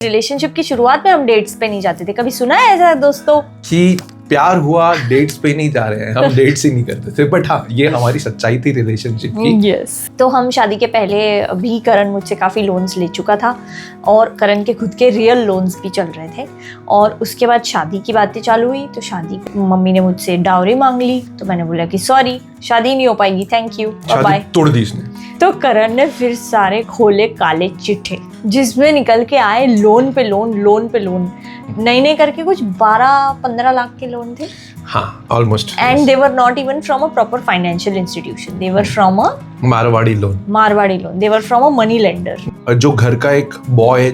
Relationship की शुरुआत में हम डेट्स पे नहीं जाते थे। कभी सुना है ऐसा दोस्तों कि प्यार हुआ डेट्स पे नहीं जा रहे हैं, हम डेट्स ही नहीं करते थे। बट हाँ, ये हमारी सच्चाई थी रिलेशनशिप की। यस तो हम शादी के पहले भी करण मुझसे काफ़ी लोन्स ले चुका था और करण के खुद के रियल लोन्स भी चल रहे थे। और उसके बाद शादी की बातें चालू हुई तो शादी मम्मी ने मुझसे डावरी मांग ली तो मैंने बोला कि सॉरी शादी नहीं हो पाएगी, थैंक यू बाय बाय। तोड़ दी इसने। तो करण ने फिर सारे खोले काले चिट्ठे जिसमें निकल के आए लोन पे लोन नए करके कुछ 12-15 लाख के लोन थे। हाँ, almost. And they were not even from a proper financial institution, they were from a Marwari loan, they were from a money lender. जो घर का एक बॉय है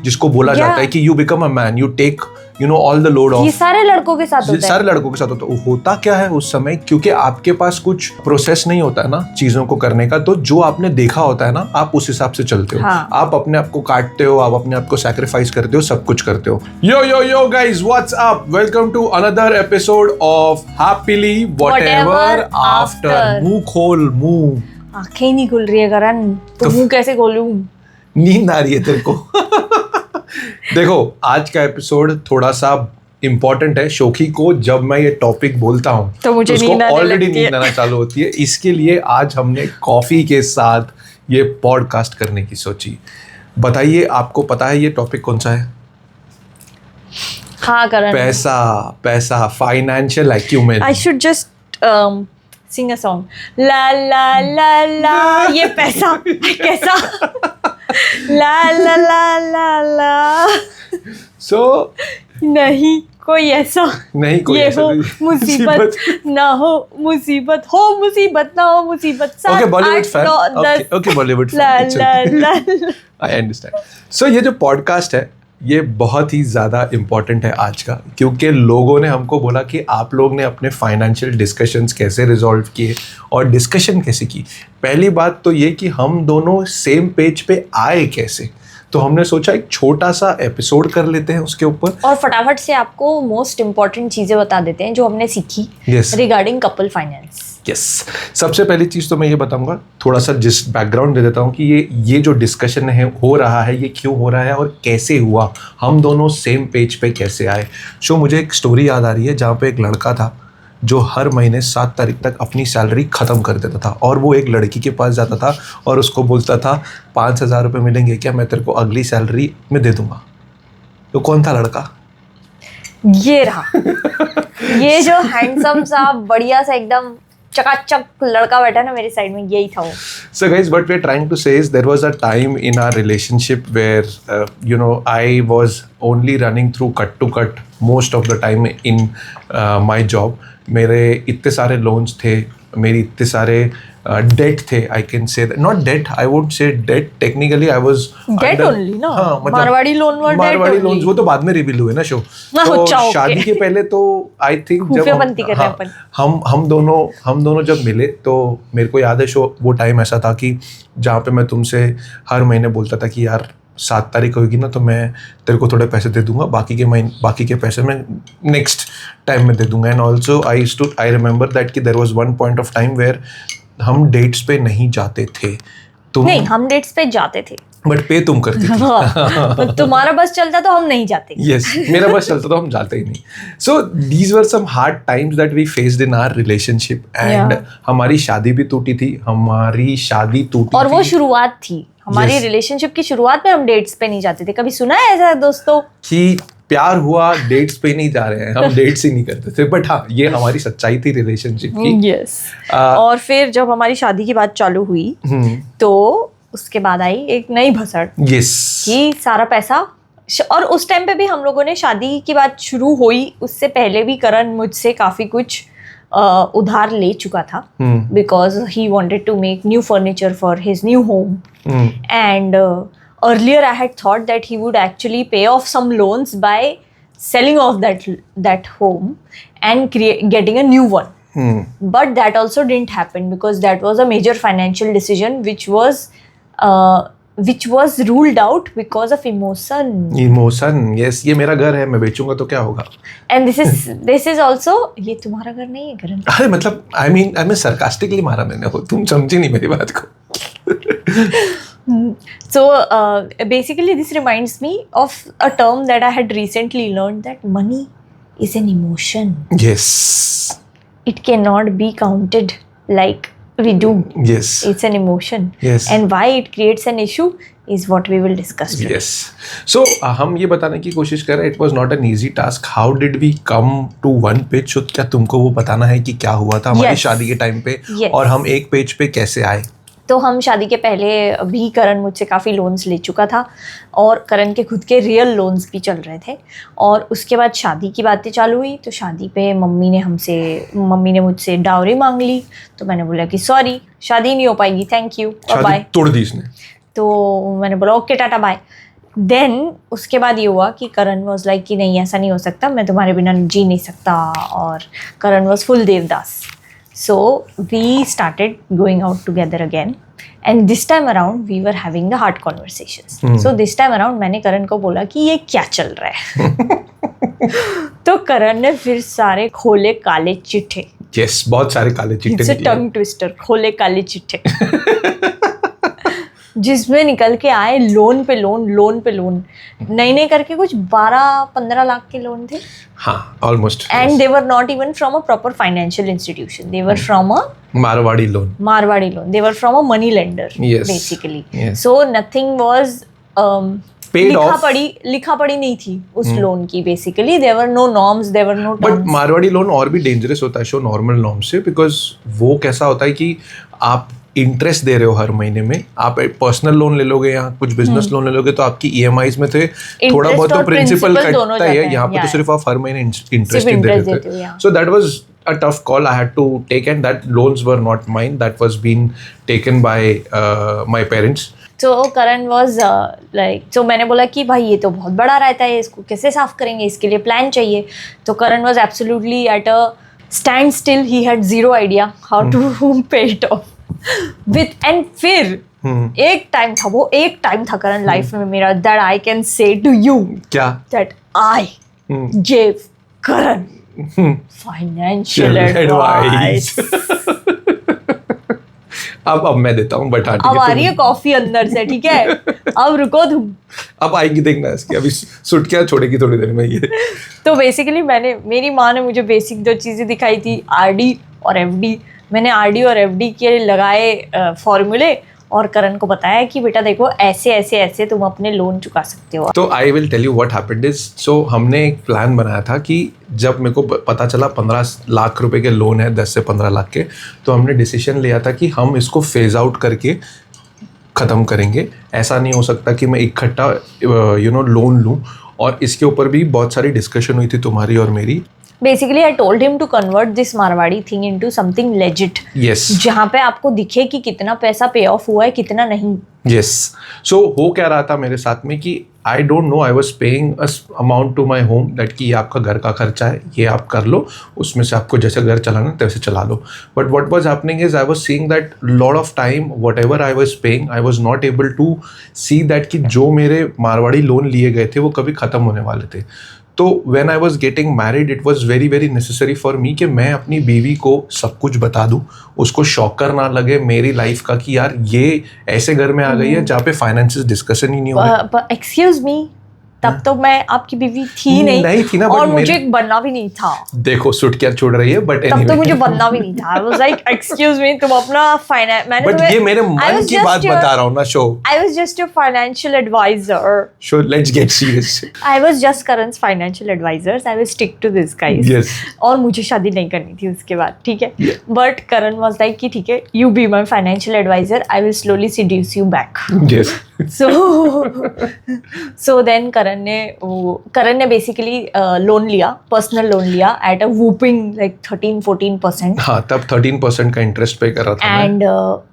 जिसको बोला जाता है कि you become a man, you take all the load off. ये सारे लड़कों के साथ होता है। सारे लड़कों के साथ होता क्या है उस समय, क्योंकि आपके पास कुछ प्रोसेस नहीं होता है ना चीजों को करने का। तो जो आपने देखा होता है ना, आप उस हिसाब से चलते हो। हाँ। आप अपने आप को काटते हो, आप अपने आप को सैक्रिफाइस करते हो, सब कुछ करते हो। Yo guys, what's up, welcome to another episode of happily whatever after. मुंह खोल, मुंह। आंखें ही नहीं खुल रही है करण, तो मुंह कैसे खोलूं? नींद आ रही है तेरे को। देखो, आज का एपिसोड थोड़ा सा इम्पोर्टेंट है। शोखी को जब मैं ये टॉपिक बोलता हूँ तो मुझे नींद ऑलरेडी नींद आना चालू होती है। इसके लिए आज हमने कॉफी के साथ ये पॉडकास्ट करने की सोची। बताइए, आपको पता है ये टॉपिक कौन सा है? हाँ करण, पैसा, financial acumen. I should just sing a song. La la la la ये पैसा कैसा ला ला ला ला ला। सो नहीं कोई ऐसा नहीं, कोई ये ऐसा हो मुसीबत ना हो मुसीबत हो मुसीबत ना हो मुसीबत। Okay, Bollywood fan. Okay, Bollywood la la la. I understand. So ये जो पॉडकास्ट है ये बहुत ही ज़्यादा इम्पॉर्टेंट है आज का, क्योंकि लोगों ने हमको बोला कि आप लोग ने अपने फाइनेंशियल डिस्कशंस कैसे रिजॉल्व किए और डिस्कशन कैसे की। पहली बात तो ये कि हम दोनों सेम पेज पे आए कैसे, तो हमने सोचा एक छोटा सा एपिसोड कर लेते हैं उसके ऊपर और फटाफट से आपको मोस्ट इम्पॉर्टेंट चीज़ें बता देते हैं जो हमने सीखी रिगार्डिंग कपल फाइनेंस। यस, सबसे पहली चीज़ तो मैं ये बताऊंगा, थोड़ा सा जिस बैकग्राउंड दे देता हूँ कि ये जो डिस्कशन है हो रहा है, ये क्यों हो रहा है और कैसे हुआ, हम दोनों सेम पेज पे कैसे आए। सो मुझे एक स्टोरी याद आ रही है जहाँ पे एक लड़का था जो हर महीने 7 तारीख तक अपनी सैलरी ख़त्म कर देता था और वो एक लड़की के पास जाता था और उसको बोलता था 5,000 रुपये मिलेंगे क्या, मैं तेरे को अगली सैलरी में दे दूँगा। तो कौन था लड़का? ये रहा। ये जो हैंडसम सा बढ़िया सा एकदम चकाचक लड़का बैठा ना मेरे साइड में, यही था वो। So guys, what we're trying to say is there was a time in our relationship where I was only running through cut to cut most of the time in my job. मेरे इतने सारे loans थे, मेरी इतने सारे date थे। I can say not date, I would say date, technically I was date only ना। हाँ, मतलब मारवाड़ी लोन वो तो बाद में रिवील हुए ना शो। तो शादी के पहले तो आई थिंक जब हम दोनों जब मिले तो मेरे को याद है शो वो टाइम ऐसा था कि जहाँ पे मैं तुमसे हर महीने बोलता था कि यार 7 तारीख होगी ना तो मैं तेरे को थोड़े पैसे दे दूंगा, बाकी के पैसे मैं नेक्स्ट टाइम में दे दूंगा। And also I remember that कि there was one point of time where हम डेट्स पे नहीं जाते थे। नहीं, हम डेट्स पे जाते थे बट पे तुम करती थी। तुम्हारा बस चलता तो हम नहीं जाते। यस, मेरा बस चलता तो हम जाते ही नहीं। So these were some hard times that we faced in our relationship and हमारी शादी भी टूटी थी और वो शुरुआत थी हमारी रिलेशनशिप की शुरुआत में हम डेट्स पे नहीं जाते थे। कभी सुना है ऐसा दोस्तों कि प्यार हुआ डेट्स पे नहीं जा रहे हैं, हम डेट्स ही नहीं करते थे। बट हाँ, ये हमारी सच्चाई थी रिलेशनशिप की। यस और फिर जब हमारी शादी की बात चालू हुई तो उसके बाद आई एक नई भसड़ कि सारा पैसा। और उस टाइम पे भी हम लोगों ने शादी की बात शुरू हुई उससे पहले भी करण मुझसे काफी कुछ उधार ले चुका था because he wanted to make new furniture for his new home and earlier I had thought that he would actually pay off some loans by selling off that home and getting a new one. But that also didn't happen because that was a major financial decision which was ruled out because of emotion. Yes, ये मेरा घर है, मैं बेचूंगा तो क्या होगा। And this is also ये तुम्हारा घर नहीं है करण। अरे मतलब I mean sarcastically मारा मैंने, हो तुम समझी नहीं मेरी बात को। So basically this reminds me of a term that I had recently learned, that money is an emotion. Yes. It cannot be counted like we do. Yes. It's an emotion. Yes. And why it creates an issue is what we will discuss today. Yes. So हम ये बताने की कोशिश कर रहे हैं, it was not an easy task. How did we come to one page? So क्या तुमको वो बताना है कि क्या हुआ था हमारी शादी के टाइम पे, और हम एक पेज पे कैसे आए? तो हम शादी के पहले भी करण मुझसे काफ़ी लोन्स ले चुका था, और करण के खुद के रियल लोन्स भी चल रहे थे। और उसके बाद शादी की बातें चालू हुई, तो शादी पे मम्मी ने मुझसे डाउरी मांग ली। तो मैंने बोला कि सॉरी, शादी नहीं हो पाएगी, थैंक यू और बाय। तोड़ दी इसने। तो मैंने बोला ओके टाटा बाय। देन उसके बाद ये हुआ कि करण वॉज लाइक कि नहीं ऐसा नहीं हो सकता, मैं तुम्हारे बिना जी नहीं सकता, और Karan was full Devdas. So we started going out together again, and this time around we were having the hard conversations. So this time around मैंने करण को बोला कि ये क्या चल रहा है। तो करण ने फिर सारे खोले काले चिट्ठे। Yes, बहुत सारे काले चिट्ठे निकले। टंग ट्विस्टर, खोले काले चिट्ठे। जिसमें निकल के आए लोन पे लोन, नए करके कुछ 12-15 लाख के लोन थे। हाँ, almost. And they were not even from a proper financial institution, they were from a Marwari loan, they were from a money lender basically. So nothing was लिखा पड़ी नहीं थी उस लोन की। Basically there were no norms, there were no terms. But Marwari loan और भी dangerous होता है शो नॉर्मल नॉर्म से, बिकॉज वो कैसा होता है कि आप इंटरेस्ट दे रहे हो हर महीने में। आप पर्सनल लोन ले लोगे या कुछ बिजनेस लोन ले लोगे तो आपकी ईएमआईज में थे थोड़ा बहुत तो प्रिंसिपल कटता है, यहाँ पे तो सिर्फ आप हर महीने इंटरेस्ट ही दे रहे थे। So that was a tough call I had to take, and that loans were not mine, that was being taken by my parents. So Karan was like, so मैंने बोला कि भाई ये तो बहुत बड़ा रहता है, इसको कैसे साफ करेंगे, इसके लिए प्लान चाहिए। तो Karan was absolutely at a standstill, he had zero idea how to pay it off with, and फिर एक टाइम था करण लाइफ में मेरा, that I can say to you क्या, that I gave Karan financial advice. अब मैं देता हूँ, बट अब आ रही है कॉफी अंदर से, ठीक है? अब रुको तुम, अब आएगी देखना इसकी, अभी सुटकियाँ छोड़ेगी थोड़ी देर में ये। तो बेसिकली मेरी माँ ने मुझे बेसिक 2 चीज़ें दिखाई थी, आरडी और एफडी। मैंने आरडी और एफडी के लगाए फॉर्मूले, और करण को बताया कि बेटा देखो ऐसे तुम अपने लोन चुका सकते हो। तो I will tell you what happened is, so हमने एक प्लान बनाया था कि जब मेरे को पता चला 15 लाख रुपए के लोन है, 10 से 15 लाख के, तो हमने डिसीजन लिया था कि हम इसको फेज आउट करके ख़त्म करेंगे। ऐसा नहीं हो सकता कि मैं इकट्ठा लोन लूँ, और इसके ऊपर भी बहुत सारी डिस्कशन हुई थी तुम्हारी और मेरी। Basically, I told him to convert this Marwari thing into something legit. Yes. जहाँ पे आपको दिखे कि कितना पैसा पे ऑफ हुआ है, कितना नहीं। Yes. So हो क्या रहा था मेरे साथ में कि I don't know, I was paying a amount to my home that कि ये आपका घर का खर्चा है, ये आप कर लो, उसमें से आपको जैसे घर चलाना तैसे चला लो। But what was happening is I was seeing that lot of time whatever I was paying, I was not able to see that कि जो मेरे मारवाड़ी लोन लिए गए थे वो कभी ख़त्म होने वाले थे। तो when I was getting married it was very very necessary for me कि मैं अपनी बीवी को सब कुछ बता दूं, उसको शॉकर ना लगे मेरी लाइफ का कि यार ये ऐसे घर में आ गई है जहाँ पे फाइनेंशियल डिस्कशन ही नहीं हो रहा। एक्सक्यूज मी, तब तो मैं आपकी बीवी थी नहीं थी ना, और मुझे बनना भी नहीं था। देखो सुटकियां छोड़ रही है, बट तब तो मुझे बनना भी नहीं था। I was like, excuse me, तुम अपना फाइनेंस, मैंने बट ये मेरे मन की बात बता रहा हूँ ना show. I was just your financial advisor. Sure, let's get serious. I was just Karan's financial advisors. I will stick to this, guys. Yes. और मुझे शादी नहीं करनी थी उसके बाद, ठीक है? But Karan was like कि ठीक है, you be my financial advisor. I will slowly seduce you back. Yes. So then करण ने बेसिकली लोन लिया, पर्सनल लोन लिया एट अ वूपिंग लाइक 13-14%। हाँ, तब 13% का इंटरेस्ट पे कर रहा था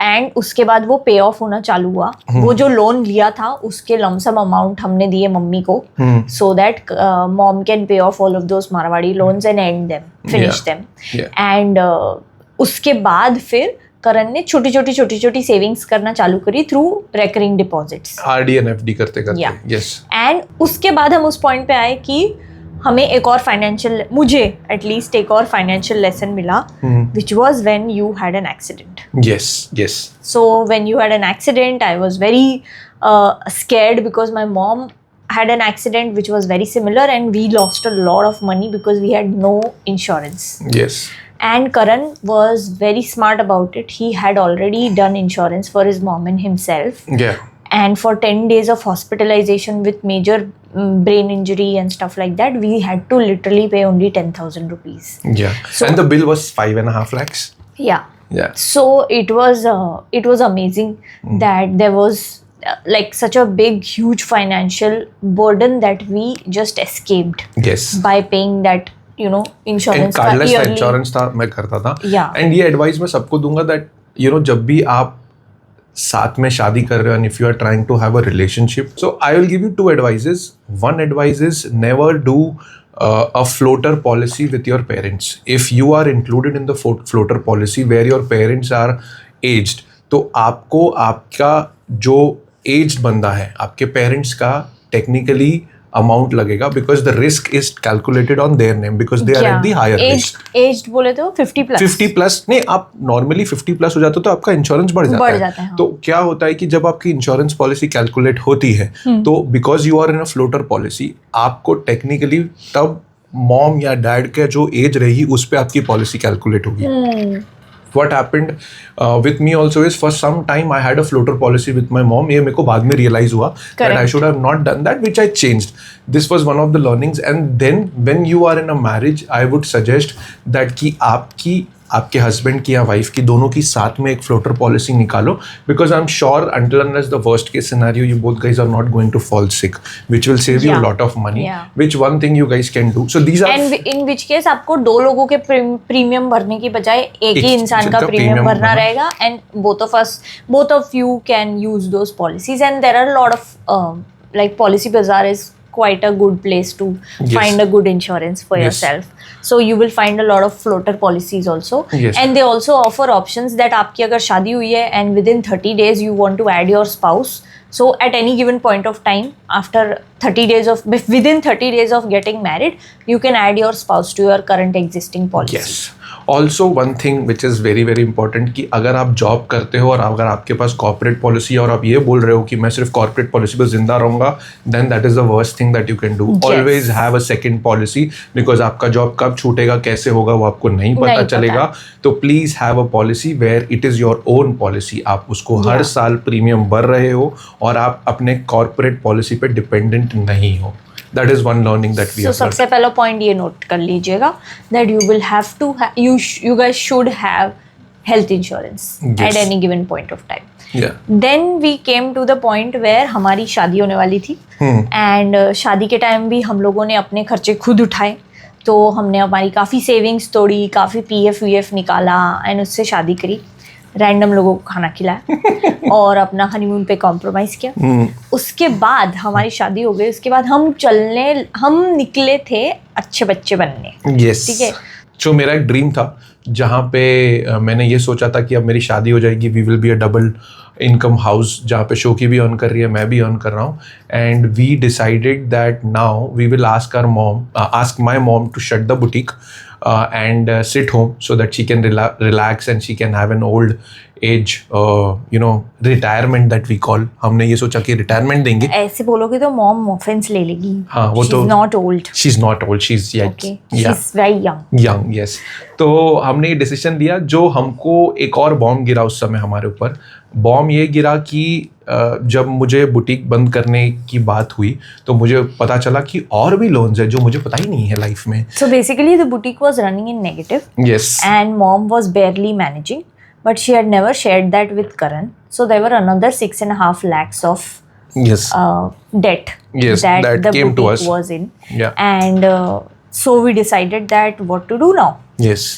एंड उसके बाद वो पे ऑफ होना चालू हुआ। वो जो लोन लिया था उसके लमसम अमाउंट हमने दिए मम्मी को, so that mom can pay of all of those Marwari loans and and them, finish them. And उसके बाद फिर करण ने छोटी सेविंग्स करना चालू करी through recurring deposits, RD and FD करते। यस। एंड उसके बाद हम उस पॉइंट पे आए कि हमें एक और फाइनेंशियल, मुझे एटलीस्ट एक और फाइनेंशियल लेसन मिला, which was when you had an accident. Yes. So when you had an accident, I was very scared because my mom had an accident which was very similar, and we lost a lot of money because we had no insurance. Yes. And Karan was very smart about it. He had already done insurance for his mom and himself. Yeah. And for 10 days of hospitalization with major brain injury and stuff like that, we had to literally pay only 10,000 rupees. Yeah. And the bill was 5.5 lakhs. Yeah. So it was amazing that there was like such a big, huge financial burden that we just escaped. Yes. By paying that, insurance. And cardless insurance था, मैं करता था. Yeah. And ये advice मैं सबको दूंगा that जब भी आप साथ में शादी कर रहे हो, and if you are trying to have a relationship, so I will give you 2 advices. One advice is never do a floater policy with your parents. If you are included in the floater policy where your parents are aged, तो आपको आपका जो aged बंदा है, आपके parents का technically amount लगेगा because the risk is calculated on their name because they are at the higher risk. Aged बोले तो 50 प्लस नहीं, आप नॉर्मली 50 हो जाते हो तो आपका इंश्योरेंस बढ़ जाता है. तो क्या होता है कि जब आपकी इंश्योरेंस पॉलिसी कैलकुलेट होती है तो because you are in a floater policy, आपको टेक्निकली तब मॉम या डैड का जो एज रहेगी उस पर आपकी पॉलिसी कैलकुलेट होगी. What happened with me also is for some time I had a floater policy with my mom. ये मेरे को बाद में realize हुआ that I should have not done that, which I changed. This was one of the learnings. And then when you are in a marriage, I would suggest that कि आपके husband की या वाइफ की दोनों की साथ में एक फ्लोटर पॉलिसी निकालो, because I am sure until unless the worst case scenario you both guys are not going to fall sick, which will save you a lot of money. Which one thing you guys can do. So these are, and in which case आपको 2 लोगों के premium भरने की बजाय एक ही इंसान का premium भरना रहेगा, and both of you can use those policies. And there are a lot of like Policy Bazaar is quite a good place to find a good insurance for yourself. So you will find a lot of floater policies also. And they also offer options that आपकी अगर शादी हुई है and within 30 days you want to add your spouse, so at any given point of time after within 30 days of getting married, you can add your spouse to your current existing policy. Yes. Also one thing which is very very important कि अगर आप job करते हो और अगर आपके पास corporate policy है और आप ये बोल रहे हो कि मैं सिर्फ कॉर्पोरेट पॉलिसी पर जिंदा रहूँगा, then that is the worst thing that you can do. Always have a second policy, because आपका जॉब कब छूटेगा, कैसे होगा, वो आपको नहीं पता चलेगा. तो please have a policy where it is your own policy. आप उसको हर साल प्रीमियम भर रहे हो और आप अपने कॉर्पोरेट पॉलिसी पे डिपेंडेंट नहीं हो. That is one learning that we have. So सबसे पहला पॉइंट ये नोट कर लीजिएगा that you will have to you guys should have health insurance at any given point of time. Yeah. Then we came to the point where हमारी शादी होने वाली थी and शादी के टाइम भी हम लोगों ने अपने खर्चे खुद उठाए. तो हमने हमारी काफ़ी सेविंग्स तोड़ी, काफ़ी PF निकाला एंड उससे शादी करी. रैंडम लोगों को खाना खिलाया और अपना हनीमून पे कॉम्प्रोमाइज किया. उसके बाद हमारी शादी हो गई. उसके बाद हम निकले थे अच्छे बच्चे बनने. ठीक है. जो मेरा एक ड्रीम था, जहाँ पे मैंने ये सोचा था कि अब मेरी शादी हो जाएगी, we will be a double income house, जहाँ पे शोकी भी अर्न कर रही है, मैं भी अर्न कर रहा हूँ. And we decided that now we will ask my mom to shut the boutique and sit home so that she can relax and she can have an old age retirement that we call. हमने ये सोचा कि retirement देंगे. ऐसे बोलोगे तो mom offence ले लेगी. हाँ, वो तो she's not old, she's she's very young. Yes. तो हमने ये डिसीजन लिया, जो हमको एक और बॉम्ब गिरा उस समय हमारे ऊपर. बॉम्ब ये गिरा कि जब मुझे बुटीक बंद करने की बात हुई तो मुझे पता चला कि और भी लोन्स है जो मुझे पता ही नहीं है लाइफ में. So basically the boutique was running in negative. Yes. And mom was barely managing, but she had never shared that with Karan. So there were another 6.5 lakhs of debt that the came to us. boutique was in. Yeah. And so we decided that what to do now. Yes.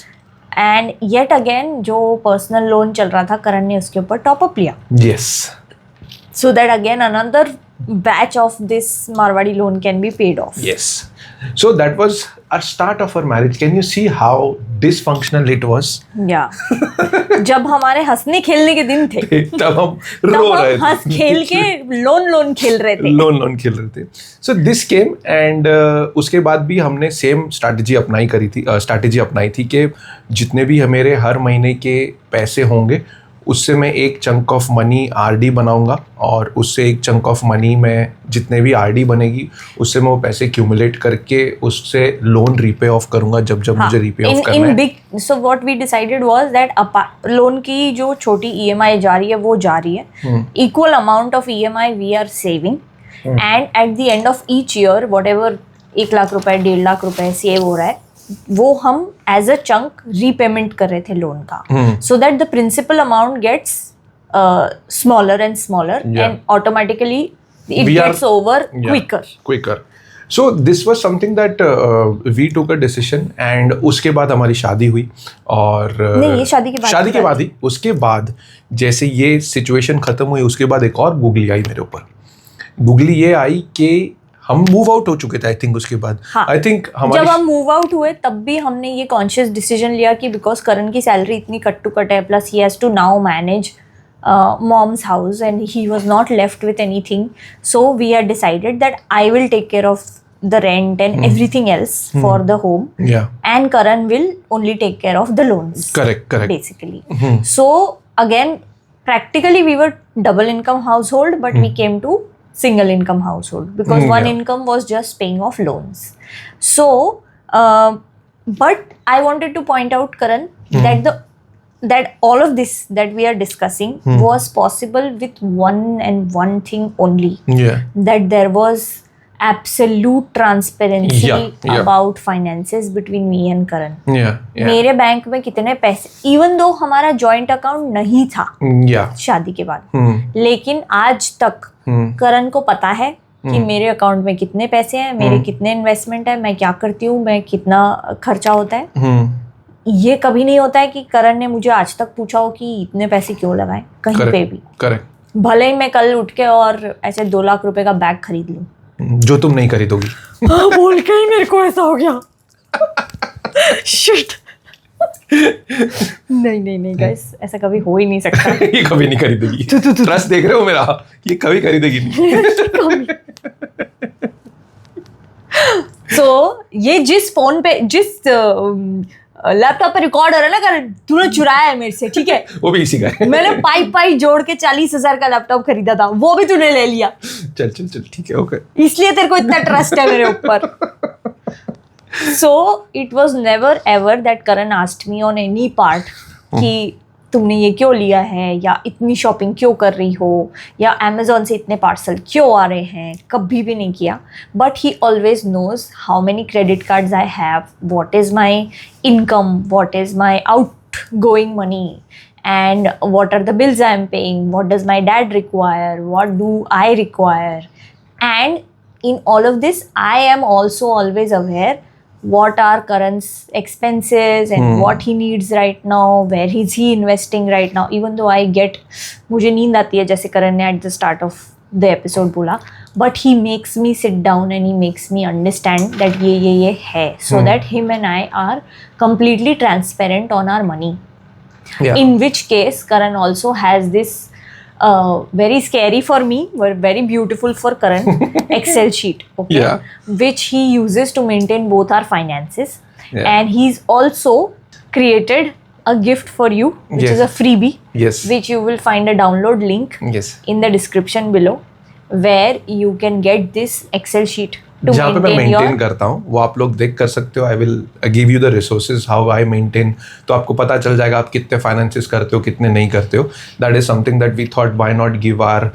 And yet again जो personal loan चल रहा था, करण ने उसके ऊपर top up लिया. Yes. So that again another batch of this Marwadi loan can be paid off. Yes. So that was our start of our marriage. Can you see how dysfunctional it was? Yeah. जब हमारे हंसने खेलने के दिन थे तब हम रो रहे थे, हंस खेल के लोन खेल रहे थे, लोन खेल रहे थे. So this came and उसके बाद भी हमने सेम स्ट्रैटेजी अपनाई थी कि जितने भी मेरे हर महीने के पैसे होंगे उससे मैं एक चंक ऑफ मनी आरडी बनाऊंगा और उससे एक चंक ऑफ मनी मैं जितने भी आरडी बनेगी उससे मैं वो पैसे क्यूमुलेट करके उससे लोन रीपे ऑफ करूंगा जब मुझे रीपे ऑफ करना है. Big so what we decided was that loan की जो छोटी ईएमआई जा रही है वो जा रही है, equal amount of EMI we are saving and at the end of each year whatever 1 lakh रुपए 1.5 लाख रुपए सेव हो रहा है वो हम एज अ चंक रीपेमेंट कर रहे थे लोन का, so that the principal amount gets smaller and smaller and automatically it gets over quicker. So this was something that we took a decision and उसके बाद हमारी शादी हुई और नहीं ये शादी के बाद ही उसके बाद जैसे ये सिचुएशन खत्म हुई उसके बाद एक और गुगली आई मेरे ऊपर. गुगली ये आई कि हम मूव आउट हो चुके थे आई थिंक उसके बाद. आई थिंक जब हम मूव आउट हुए तब भी हमने ये कॉन्शियस डिसीजन लिया कि बिकॉज करण की सैलरी इतनी कट टू कट है plus he has to now manage mom's house and he was not left with anything, so we had decided that I will take care of the rent and everything else for the home, and Karan will only take care of the loans. Correct basically. So again practically we were double income household but we came to single income household because one income was just paying off loans. So but I wanted to point out, Karan, that all of this that we are discussing was possible with one thing only. That there was absolute transparency about finances between me and Karan. मेरे bank में कितने पैसे, even though हमारा joint account नहीं था शादी के बाद, लेकिन आज तक करण को पता है कि मेरे अकाउंट में कितने पैसे हैं, मेरे कितने इन्वेस्टमेंट है, मैं क्या करती हूँ, मैं कितना खर्चा होता है. ये कभी नहीं होता है कि करण ने मुझे आज तक पूछा हो कि इतने पैसे क्यों लगाए कहीं पे भी. भले ही मैं कल उठ के और ऐसे 2 लाख रुपए का बैग खरीद लूं जो तुम नहीं खरीदोगी. बोल के ही मेरे को ऐसा हो गया. शिट. नहीं गाइस ऐसा कभी हो ही नहीं सकता. ये कभी नहीं खरीदेगी. ट्रस्ट देख रहे हो मेरा, ये कभी खरीदेगी नहीं. तो ये जिस फोन पे जिस लैपटॉप पे रिकॉर्ड हो रहा है ना, तूने चुराया है मेरे से, ठीक है. वो भी इसी का है. मैंने पाई जोड़ के 40,000 का लैपटॉप खरीदा था, वो भी तूने ले लिया. चल ठीक है ओके. इसलिए तेरे को इतना ट्रस्ट है मेरे ऊपर. So it was never ever that Karan asked me on any part कि तुमने ये क्यों लिया है या इतनी शॉपिंग क्यों कर रही हो या Amazon से इतने पार्सल क्यों आ रहे हैं, कभी भी नहीं किया. But he always knows how many credit cards I have, what is my income, what is my outgoing money, and what are the bills I am paying, what does my dad require, what do I require. And in all of this I am also always aware what are Karan's expenses and what he needs right now, where is he investing right now. Even though I get, मुझे नींद आती है जैसे करण ने at the start of the episode बोला, but he makes me sit down and he makes me understand that ये है, so that him and I are completely transparent on our money. In which case Karan also has this very scary for me, but very beautiful for Karan Excel sheet, which he uses to maintain both our finances. And he's also created a gift for you, which is a freebie, which you will find a download link in the description below, where you can get this Excel sheet. जहाँ पे मैं maintain करता हूँ वो आप लोग देख कर सकते हो. I will give you the resources how I maintain, तो आपको पता चल जाएगा आप कितने फाइनेंसेस करते हो कितने नहीं करते हो. That is something that we thought why not give our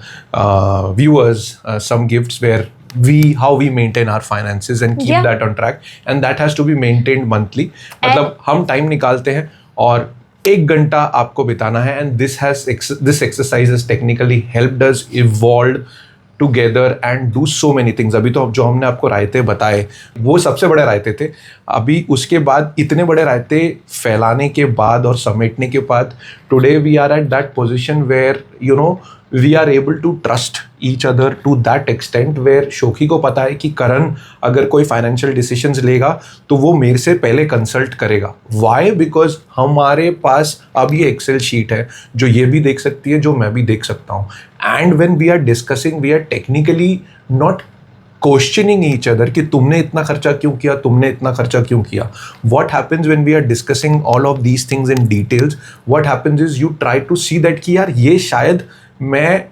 viewers some gifts where how we maintain our finances and keep that on track, and that has to be maintained monthly. मतलब हम time निकालते हैं और 1 घंटा आपको बिताना है, and this exercise has technically helped us evolve together and do so many things. अभी तो जो हमने आपको रायते बताए वो सबसे बड़े रायते थे. अभी उसके बाद इतने बड़े रायते फैलाने के बाद और समेटने के बाद today we are at that position where you know we are able to trust each other to that extent where शोकी को पता है कि करण अगर कोई फाइनेंशियल डिसीजंस लेगा तो वो मेरे से पहले कंसल्ट करेगा. वाई? बिकॉज हमारे पास अब ये एक्सेल शीट है जो ये भी देख सकती है, जो मैं भी देख सकता हूँ. And when we are discussing, we are technically not questioning each other कि तुमने इतना खर्चा क्यों किया, तुमने इतना खर्चा क्यों किया. What happens when we are discussing all of these things in details, what happens is you try to see that कि यार ये शायद मैं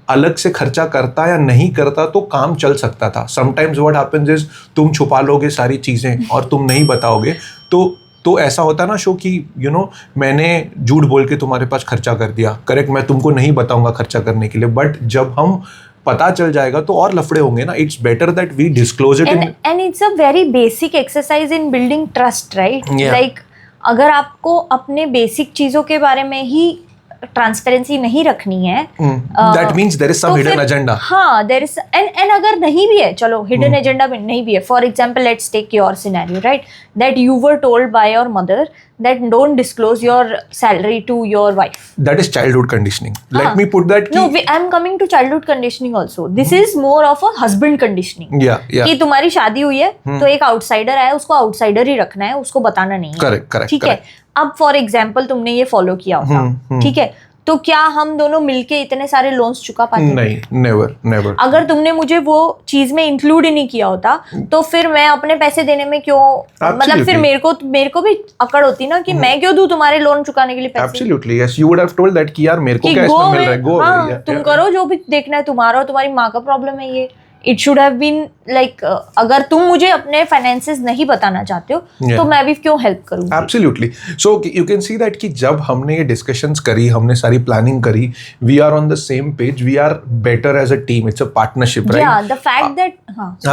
अलग से खर्चा करता या नहीं करता तो काम चल सकता था. समटाइम्स व्हाट हैपेंस इज तुम छुपा लोगे सारी चीज़ें और तुम नहीं बताओगे तो ऐसा होता ना शो कि यू नो मैंने झूठ बोल के तुम्हारे पास खर्चा कर दिया. करेक्ट, मैं तुमको नहीं बताऊंगा खर्चा करने के लिए, बट जब हम पता चल जाएगा तो और लफड़े होंगे ना. It's better that we disclose it and it's a very basic exercise in building trust, right? Like अगर आपको अपने बेसिक चीजों के बारे में ही ट्रांसपेरेंसी नहीं रखनी है, that means there is some hidden agenda. हाँ, देयर इज एंड अगर नहीं भी है, चलो हिडन एजेंडा में नहीं भी है, for example let's take your scenario, right, that you were told by your mother that don't disclose your salary to your wife. That is childhood conditioning. Let me put that. No, I'm coming to childhood conditioning also. This is more of a husband conditioning. Yeah. कि तुम्हारी शादी हुई है तो एक outsider आया, उसको outsider ही रखना है, उसको बताना नहीं है. Correct. ठीक है. अब फॉर एग्जाम्पल तुमने ये फॉलो किया होता, ठीक है, तो क्या हम दोनों मिलके इतने सारे लोन्स चुका पाते? नहीं, नेवर. अगर तुमने मुझे वो चीज में इंक्लूड ही नहीं किया होता तो फिर मैं अपने पैसे देने में क्यों, मतलब फिर मेरे को भी अकड़ होती ना कि मैं क्यों दूं तुम्हारे लोन चुकाने के लिए पैसे. Absolutely yes, you would have told that कि यार मेरे को क्या इसमें मिल रहा है, गो. हाँ, तुम करो जो भी देखना है तुम्हारा, और तुम्हारी माँ का प्रॉब्लम है ये. It should have been like, अगर तुम मुझे अपने फाइनेंसेस नहीं बताना चाहते हो तो मैं भी क्यों हेल्प करूं. Absolutely. So you can see that कि जब हमने ये डिस्कशंस करी, हमने सारी प्लानिंग करी, we are on the same page, we are better as a team. It's a partnership, right? या द फैक्ट दैट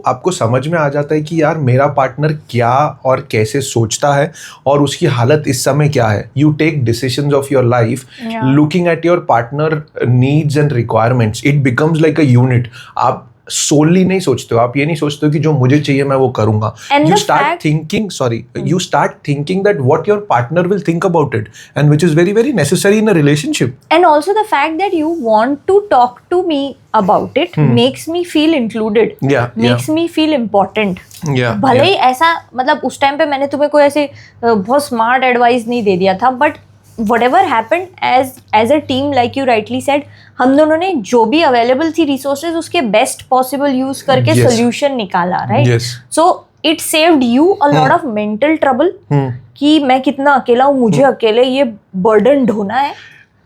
आपको समझ में आ जाता है कि यार मेरा पार्टनर क्या और कैसे सोचता है और उसकी हालत इस समय क्या है. You take decisions of your life looking at your partner needs and requirements. It becomes like a unit. आप सोली नहीं सोचते हो, आप ये नहीं सोचते हो कि जो मुझे चाहिए मैं वो करूंगा. You start thinking that what your partner will think about it, and which is very very necessary in a relationship. And also the fact that you want to talk to me about it makes me feel included, makes me feel important. भले ही ऐसा, मतलब उस time पे मैंने तुम्हें कोई ऐसे बहुत स्मार्ट एडवाइस नहीं दे दिया था, but whatever happened as a team, like you rightly said, हम दोनों ने जो भी अवेलेबल थी रिसोर्सेज उसके बेस्ट पॉसिबल यूज करके सोल्यूशन निकाला, right? So it saved you a lot of mental trouble कि मैं कितना अकेला हूँ, मुझे अकेले ये बर्डन ढोना है.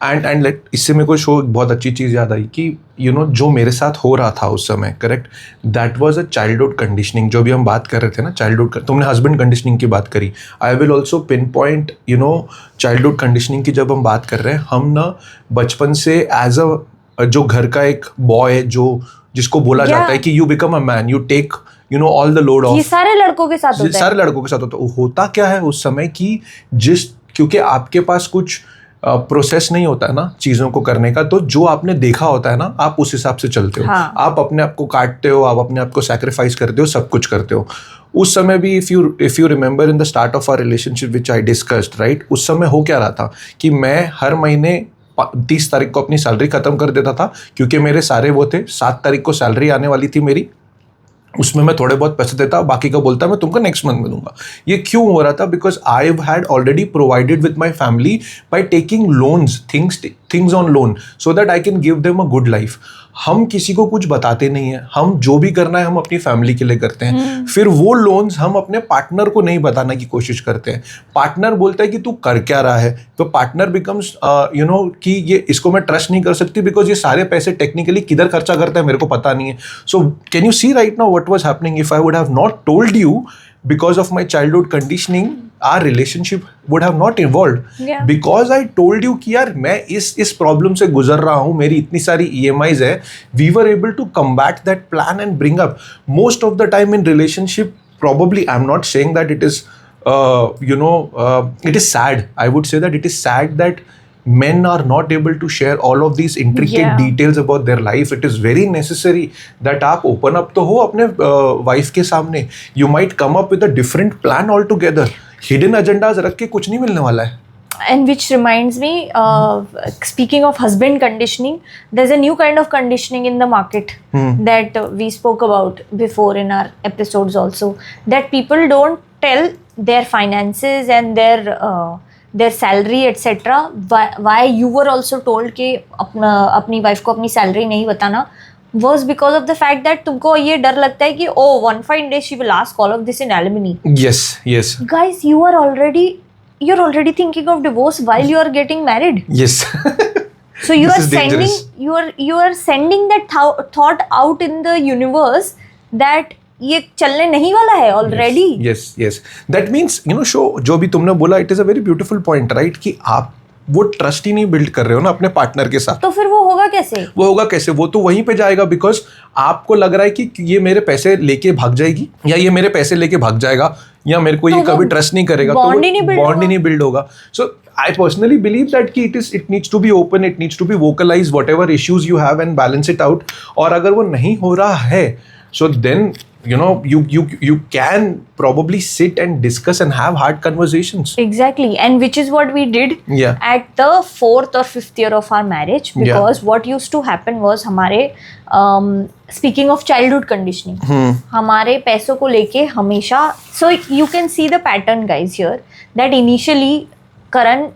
एंड इससे मेरे को शो बहुत अच्छी चीज़ याद आई कि यू नो जो मेरे साथ हो रहा था उस समय, correct, that was a childhood conditioning. जो भी हम बात कर रहे थे ना चाइल्डहुड, तुमने हस्बैंड कंडीशनिंग की बात करी. I will also pin point you know childhood conditioning की. जब हम बात कर रहे हैं, हम ना बचपन से एज अ जो घर का एक बॉय जो जिसको बोला जाता है कि you become a man, you take you know all the load off. ये सारे लड़कों के साथ होता है. सारे लड़कों के साथ होता क्या है उस समय कि क्योंकि आपके पास कुछ प्रोसेस नहीं होता है ना चीज़ों को करने का, तो जो आपने देखा होता है ना आप उस हिसाब से चलते हो. हाँ. आप अपने आप को काटते हो, आप अपने आप को सैक्रिफाइस करते हो, सब कुछ करते हो. उस समय भी if you remember in the start of our relationship which I discussed, right, उस समय हो क्या रहा था कि मैं हर महीने 30 तारीख को अपनी सैलरी ख़त्म कर देता था, क्योंकि मेरे सारे वो थे. 7 तारीख को सैलरी आने वाली थी मेरी, उसमें मैं थोड़े बहुत पैसे देता, बाकी का बोलता मैं तुमको नेक्स्ट मंथ में दूंगा. ये क्यों हो रहा था? Because I had already provided with my family by taking loans, things on loan, so that I can give them a good life. हम किसी को कुछ बताते नहीं है, हम जो भी करना है हम अपनी फैमिली के लिए करते हैं. फिर वो लोन्स हम अपने पार्टनर को नहीं बताने की कोशिश करते हैं. पार्टनर बोलता है कि तू कर क्या रहा है, तो पार्टनर बिकम्स यू नो कि ये इसको मैं ट्रस्ट नहीं कर सकती बिकॉज ये सारे पैसे टेक्निकली किधर खर्चा करता है मेरे को पता नहीं है. So can you see right now what was happening? If I would have not told you because of my childhood conditioning, our relationship would have not evolved. Because I told you कि यार मैं इस problem से गुजर रहा हूँ, मेरी इतनी सारी EMIs है, we were able to combat that plan and bring up. Most of the time in relationship, probably I'm not saying that it is it is sad. I would say that it is sad that men are not able to share all of these intricate details about their life. It is very necessary that आप open up तो हो अपने wife के सामने. You might come up with a different plan altogether. Hidden agendas रख के कुछ नहीं मिलने वाला है. And which reminds me, speaking of husband conditioning, there's a new kind of conditioning in the market that we spoke about before in our episodes also, that people don't tell their finances and their salary etc. Why you were also told कि अपनी wife को अपनी salary नहीं बताना was because of the fact that तुमको ये डर लगता है कि oh one fine day she will ask all of this in alimony. Yes. Guys, you're already thinking of divorce while you are getting married. Yes. So you are sending that thought out in the universe that ये चलने नहीं वाला है already. Yes. That means जो भी तुमने बोला, it is a very beautiful point, right? कि आप वो ट्रस्ट ही नहीं बिल्ड कर रहे हो ना अपने पार्टनर के साथ. तो फिर वो होगा कैसे? वो तो वहीं पे जाएगा बिकॉज आपको लग रहा है कि ये मेरे पैसे लेके भाग जाएगी या ये मेरे पैसे लेके भाग जाएगा या मेरे को ये कभी ट्रस्ट नहीं करेगा, तो बॉन्ड ही नहीं बिल्ड होगा. सो I personally believe that कि it needs to be open, it needs to be vocalized, whatever issues you have and balance it out. और अगर वो नहीं हो रहा है, so then you can probably sit and discuss and have hard conversations. Exactly, and which is what we did at the 4th or 5th year of our marriage, because what used to happen was हमारे speaking of childhood conditioning, हमारे पैसों को लेके हमेशा, so you can see the pattern guys here, that initially Karan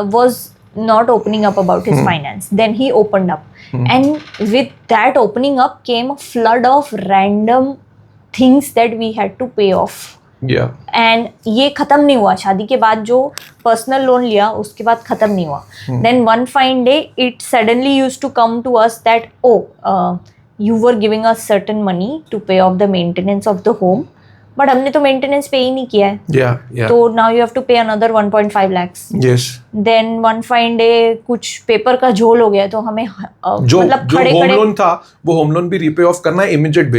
was not opening up about his finance. Then he opened up. And with that opening up came a flood of random things that we had to pay off. Yeah. And ये खत्म नहीं हुआ. शादी के बाद जो personal loan लिया उसके बाद खत्म नहीं हुआ. Then one fine day it suddenly used to come to us that you were giving us certain money to pay off the maintenance of the home. But हमने तो मेंटेनेंस पे ही नहीं किया है. तो now you have to pay another 1.5 lakhs. Then one fine day कुछ paper का झोल हो गया, तो हमें मतलब जो होम लोन था वो होम लोन भी रीपे ऑफ करना है इमीडिएट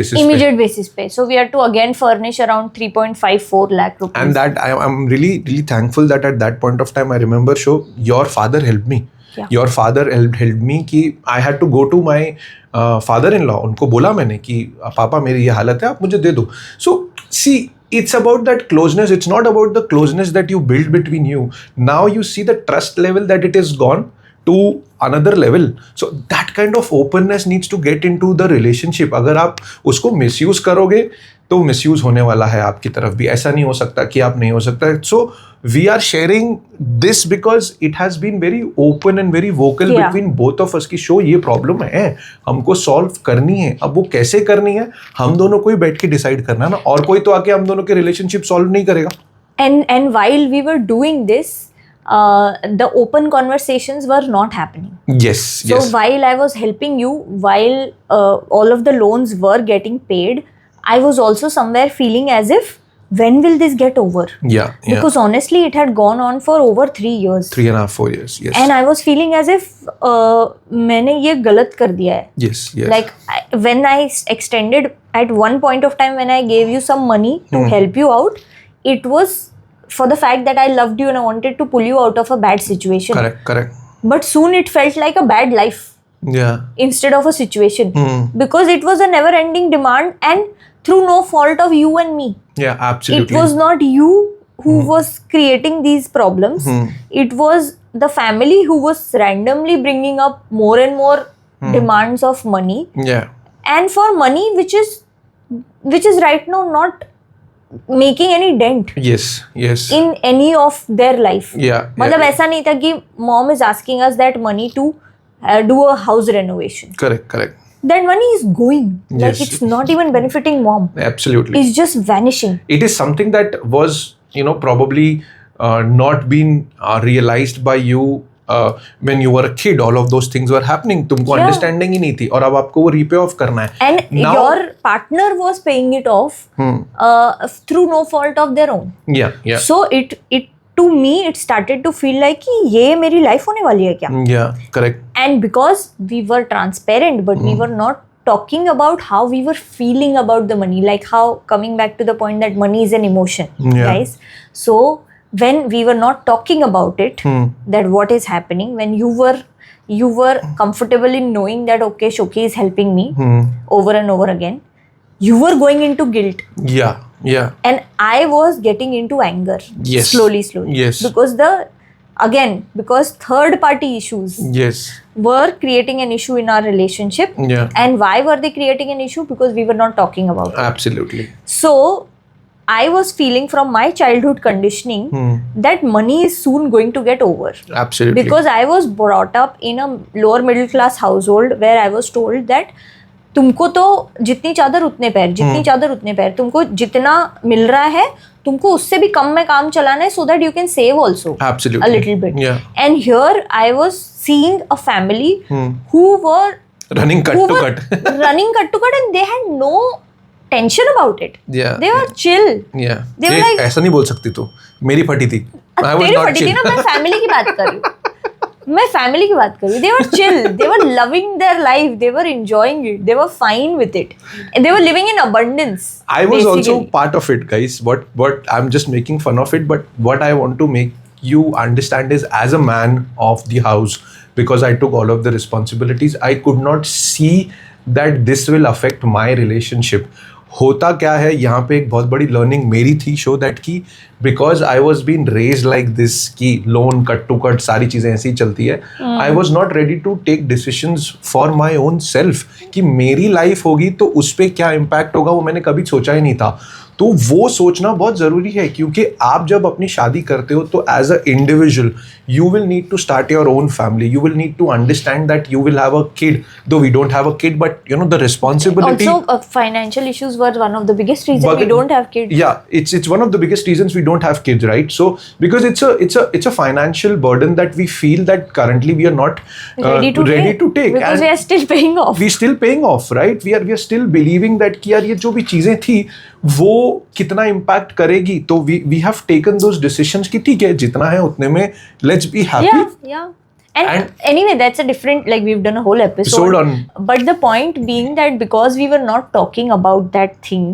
बेसिस पे. So we had to again furnish around 3.54 lakh rupees. And that I am really thankful that at that point of time I remember your father helped me. Your father helped me कि I had to go to my father-in-law. उनको बोला मैंने कि पापा मेरी ये हालत है, आप मुझे दे दो. So see, it's about that closeness. It's not about the closeness that you build between you. Now you see the trust level that it is gone to another level. So that kind of openness needs to get into the relationship. अगर आप उसको misuse करोगे तो misuse होने वाला है आपकी तरफ भी. ऐसा नहीं हो सकता कि आप नहीं हो सकता. So we are sharing this because it has been very open and very vocal between both of us कि शो ये प्रॉब्लम है, हमको सॉल्व करनी है. अब वो कैसे करनी है हम दोनों को ही बैठ के डिसाइड करना ना, और कोई तो आके हम दोनों के रिलेशनशिप सॉल्व नहीं करेगा. And while we were doing this, the open conversations were not happening. Yes. So while I was helping you, while all of the loans were getting paid, I was also somewhere feeling as if when will this get over? Yeah. Because honestly it had gone on for over 3 years. 3.5-4 years. Yes. And I was feeling as if मैंने ये गलत कर दिया है. Yes. Like when I extended at one point of time when I gave you some money to help you out, it was for the fact that I loved you and I wanted to pull you out of a bad situation. Correct. But soon it felt like a bad life. Yeah. Instead of a situation. Because it was a never ending demand and through no fault of you and me. Yeah, absolutely. It was not you who was creating these problems. It was the family who was randomly bringing up more and more demands of money. Yeah. And for money which is right now not making any dent. Yes. In any of their life. Yeah. मतलब ऐसा नहीं था कि mom is asking us that money to do a house renovation. Correct. That money is going. Like Yes. it's not even benefiting mom. Absolutely. It's just vanishing. It is something that was, probably not been realized by you when you were a kid. All of those things were happening. तुमको understanding ही नहीं थी और अब आपको वो repay off करना है. And now, your partner was paying it off through no fault of their own. Yeah. So it to me it started to feel like कि ये मेरी life होने वाली है क्या? Yeah, correct. And because we were transparent, but we were not talking about how we were feeling about the money, like how, coming back to the point that money is an emotion, guys. So when we were not talking about it, that what is happening, when you were comfortable in knowing that okay, Shoki is helping me over and over again, you were going into guilt. Yeah. And I was getting into anger. Yes. Slowly. Yes. Because the again, because third party issues were creating an issue in our relationship. And why were they creating an issue? Because we were not talking about it. Absolutely. So I was feeling from my childhood conditioning that money is soon going to get over. Absolutely. Because I was brought up in a lower middle class household where I was told that तुमको तो जितनी चादर उतने पैर, जितनी चादर उतने पैर, तुमको जितना मिल रहा है तुमको उससे भी कम में काम चलाना है, so that you can save also a little bit. And here I was seeing a family who were running cut to cut and they had no tension about it. They were chill. They were like, ऐसा नहीं बोल सकती तू, मेरी फटी थी. तेरी फटी थी ना, मैं फैमिली की बात कर रही हूँ. मैं फैमिली की बात कर रही हूँ. They were chill. They were loving their life. They were enjoying it. They were fine with it. And they were living in abundance. I was also part of it, guys. What I'm just making fun of it, but what I want to make you understand is, as a man of the house, because I took all of the responsibilities, I could not see that this will affect my relationship. होता क्या है यहाँ पे, एक बहुत बड़ी learning मेरी थी, शो दैट की because I was been raised like this की लोन कट टू कट सारी चीज़ें ऐसी ही चलती है. I was not ready to take decisions for my own self कि मेरी लाइफ होगी तो उस पर क्या इम्पैक्ट होगा, वो मैंने कभी सोचा ही नहीं था. तो वो सोचना बहुत ज़रूरी है, क्योंकि आप जब अपनी शादी करते हो तो as a individual you will need to start your own family. You will need to understand that you will have a kid, though we don't have a kid, but you know the responsibility. Also, financial issues were one of the biggest reasons we don't have kids. Yeah, it's one of the biggest reasons we don't have kids, right? So because it's a financial burden that we feel that currently we are not ready to take because we are still paying off. We still paying off, right? We are still believing that कि यार ये जो भी चीजें थी वो कितना impact करेगी, तो we have taken those decisions कि ठीक है जितना है उतने में let's be happy. Yeah. And anyway, that's a different, like we've done a whole episode on. But the point being that because we were not talking about that thing,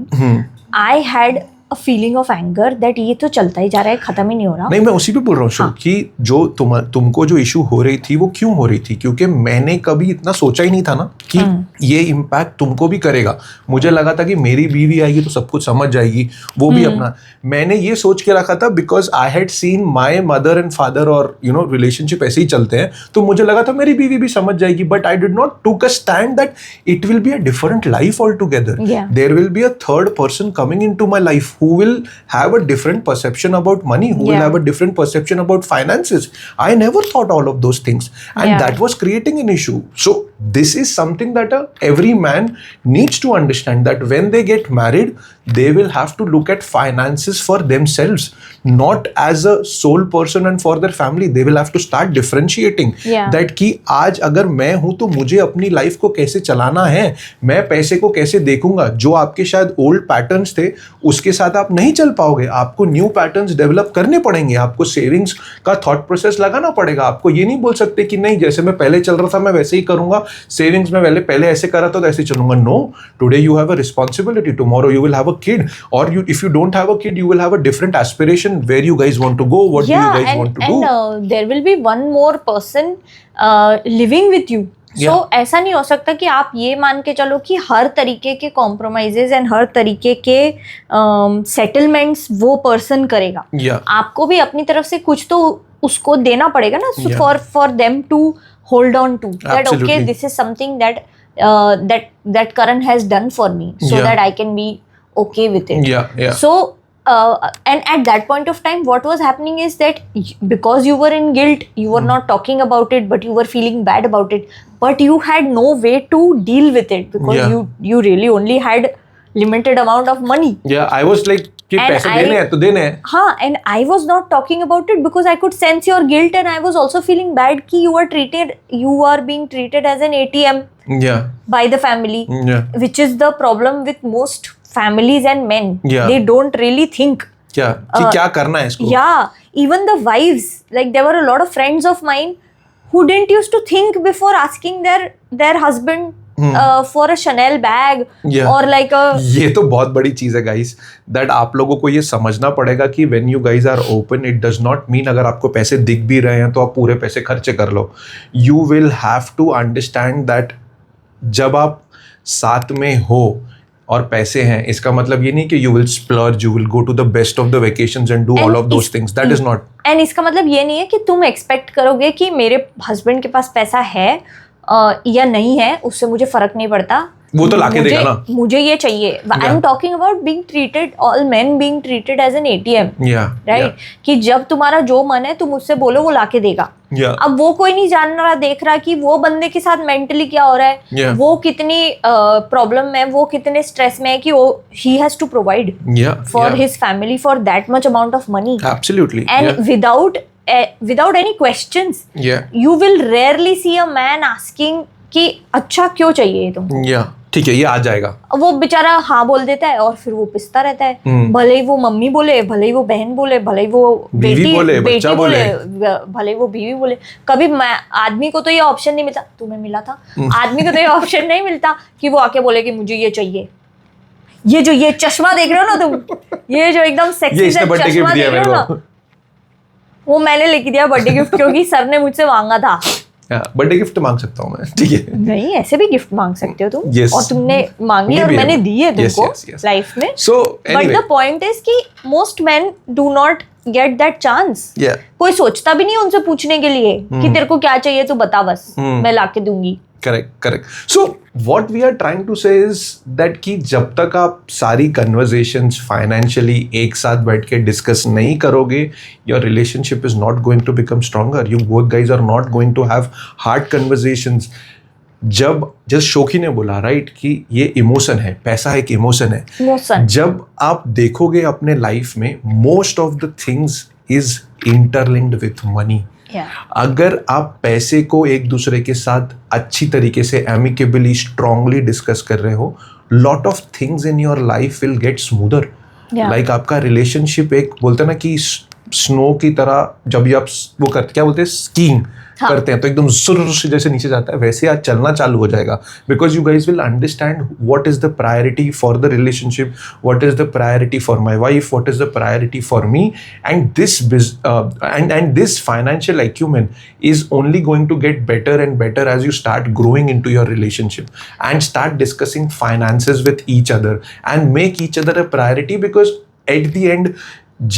I had a feeling of anger that ये तो चलता ही जा रहा है, खत्म ही नहीं हो रहा. नहीं, मैं उसी पे बोल रहा हूँ कि जो तुमको जो इशू हो रही थी वो क्यों हो रही थी, क्योंकि मैंने कभी इतना सोचा ही नहीं था ना कि ये इम्पैक्ट तुमको भी करेगा. मुझे लगा था कि मेरी बीवी आएगी तो सब कुछ समझ जाएगी, वो भी अपना. मैंने ये सोच के रखा था because I had seen my mother and father और यू नो रिलेशनशिप ऐसे ही चलते हैं, तो मुझे लगा था मेरी बीवी भी समझ जाएगी. But I did not took a stand that it will be a different life all together. There will be a third person coming in to my life who will have a different perception about money, who will have a different perception about finances. I never thought all of those things, and that was creating an issue. So this is something that every man needs to understand, that when they get married they will have to look at finances for themselves, not as a sole person and for their family. They will have to start differentiating that कि आज अगर मैं हूं तो मुझे अपनी life को कैसे चलाना है, मैं पैसे को कैसे देखूंगा. जो आपके शायद ओल्ड पैटर्न्स थे उसके साथ आप नहीं चल पाओगे, आपको न्यू पैटर्न्स डेवलप करने पड़ेंगे, आपको सेविंग्स का थॉट प्रोसेस लगाना पड़ेगा. आपको ये नहीं बोल सकते कि नहीं जैसे मैं पहले चल रहा था मैं वैसे ही करूंगा, सेविंग्स में पहले ऐसे करा था तो ऐसे चलूंगा. No, today you have a responsibility, tomorrow you will have a kid, or if you don't have a kid you will have a different aspiration where you guys want to go, what do you guys want to do. And there will be one more person living with you. So ऐसा नहीं हो सकता कि आप ये मान के चलो कि हर तरीके के कॉम्प्रोमाइजेज एंड हर तरीके के सेटलमेंट्स वो पर्सन करेगा. आपको भी अपनी तरफ से कुछ तो उसको देना पड़ेगा ना, for them to hold on to that. Okay, this is something that Karan has done for me, so that I can be okay with it. So and at that point of time what was happening is that because you were in guilt, you were not talking about it, but you were feeling bad about it, but you had no way to deal with it because you really only had limited amount of money. I was like कि पैसे देने हैं तो देने हैं. हाँ, and I was not talking about it because I could sense your guilt, and I was also feeling bad कि you are being treated as an ATM by the family, which is the problem with most families and men. They don't really think कि क्या करना है इसको. Even the wives, like there were a lot of friends of mine who didn't used to think before asking their husband for a Chanel bag or like a. ये तो बहुत बड़ी चीज है guys, that आप लोगों को ये समझना पड़ेगा कि when you guys are open, it does not mean अगर आपको पैसे दिख भी रहे हैं तो आप पूरे पैसे खर्चे कर लो. You will have to understand that जब आप साथ में हो और पैसे हैं, इसका मतलब ये नहीं कि you will splurge, you will go to the best of the vacations and do all of those things. That is not. And इसका मतलब ये नहीं है कि तुम एक्सपेक्ट करोगे कि मेरे हस्बैंड के पास पैसा है या नहीं है, उससे मुझे फर्क नहीं पड़ता, वो तो लाके देगा ना, मुझे ये चाहिए. I am talking about being treated, all men being treated as an ATM, राइट? कि जब तुम्हारा जो मन है तुम उससे बोलो, वो लाके देगा. अब वो कोई नहीं जान रहा, देख रहा कि वो बंदे के साथ मेंटली क्या हो रहा है, वो कितनी प्रॉब्लम में, वो कितने स्ट्रेस में है कि वो ही has to provide for his family for that much amount of money. Absolutely. And without any questions, you will rarely see a man asking कि अच्छा क्यों चाहिए तुमको. ठीक है, ये आ जाएगा. वो बेचारा हाँ बोल देता है और फिर वो पिसता रहता है. भले ही वो मम्मी बोले, भले ही वो बहन बोले, भले ही वो बेटी बोले, भले ही वो बीवी बोले. कभी आदमी को तो ये ऑप्शन नहीं मिलता, तुम्हें मिला था, आदमी को तो ये ऑप्शन नहीं मिलता कि वो आके बोले कि मुझे ये चाहिए. ये जो ये चश्मा देख रहे हो ना तुम, ये जो एकदम सेक्सी सा चश्मा देख रहे हो ना, वो मैंने लेके दिया बर्थडे गिफ्ट, क्योंकि सर ने मुझसे मांगा था. बर्थडे गिफ्ट मांग सकता हूँ मैं, ठीक है? नहीं, ऐसे भी गिफ्ट मांग सकते हो तुम. और तुमने मांगी और मैंने दी है तुमको लाइफ में. बट द पॉइंट इज कि most main do not get that chance. कोई सोचता भी नहीं उनसे पूछने के लिए कि तेरे को क्या चाहिए, तू बता, बस मैं लाके दूंगी. Correct. So what we are trying to say is that कि जब तक आप सारी कन्वर्सेशंस फाइनेंशियली एक साथ बैठ के डिस्कस नहीं करोगे, your relationship is not going to become stronger. You both guys are not going to have hard conversations. जब जस्ट शोकी ने बोला राइट कि ये इमोशन है, पैसा एक इमोशन है. जब आप देखोगे अपने लाइफ में, most of the things is interlinked with money. अगर आप पैसे को एक दूसरे के साथ अच्छी तरीके से एमिकेबली स्ट्रांगली डिस्कस कर रहे हो, lot of things in your life will get smoother. Like आपका रिलेशनशिप एक बोलते हैं ना कि स्नो की तरह, जब भी आप वो करते, क्या बोलते हैं, स्कीइंग करते हैं तो एकदम सुर से जैसे नीचे जाता है, वैसे आज चलना चालू हो जाएगा. Because you guys will understand what is the priority for the relationship, what is the priority for my wife, what is the priority for me. And this financial acumen is only going to get better and better as you start growing into your relationship and start discussing finances with each other and make each other a priority. Because at the end,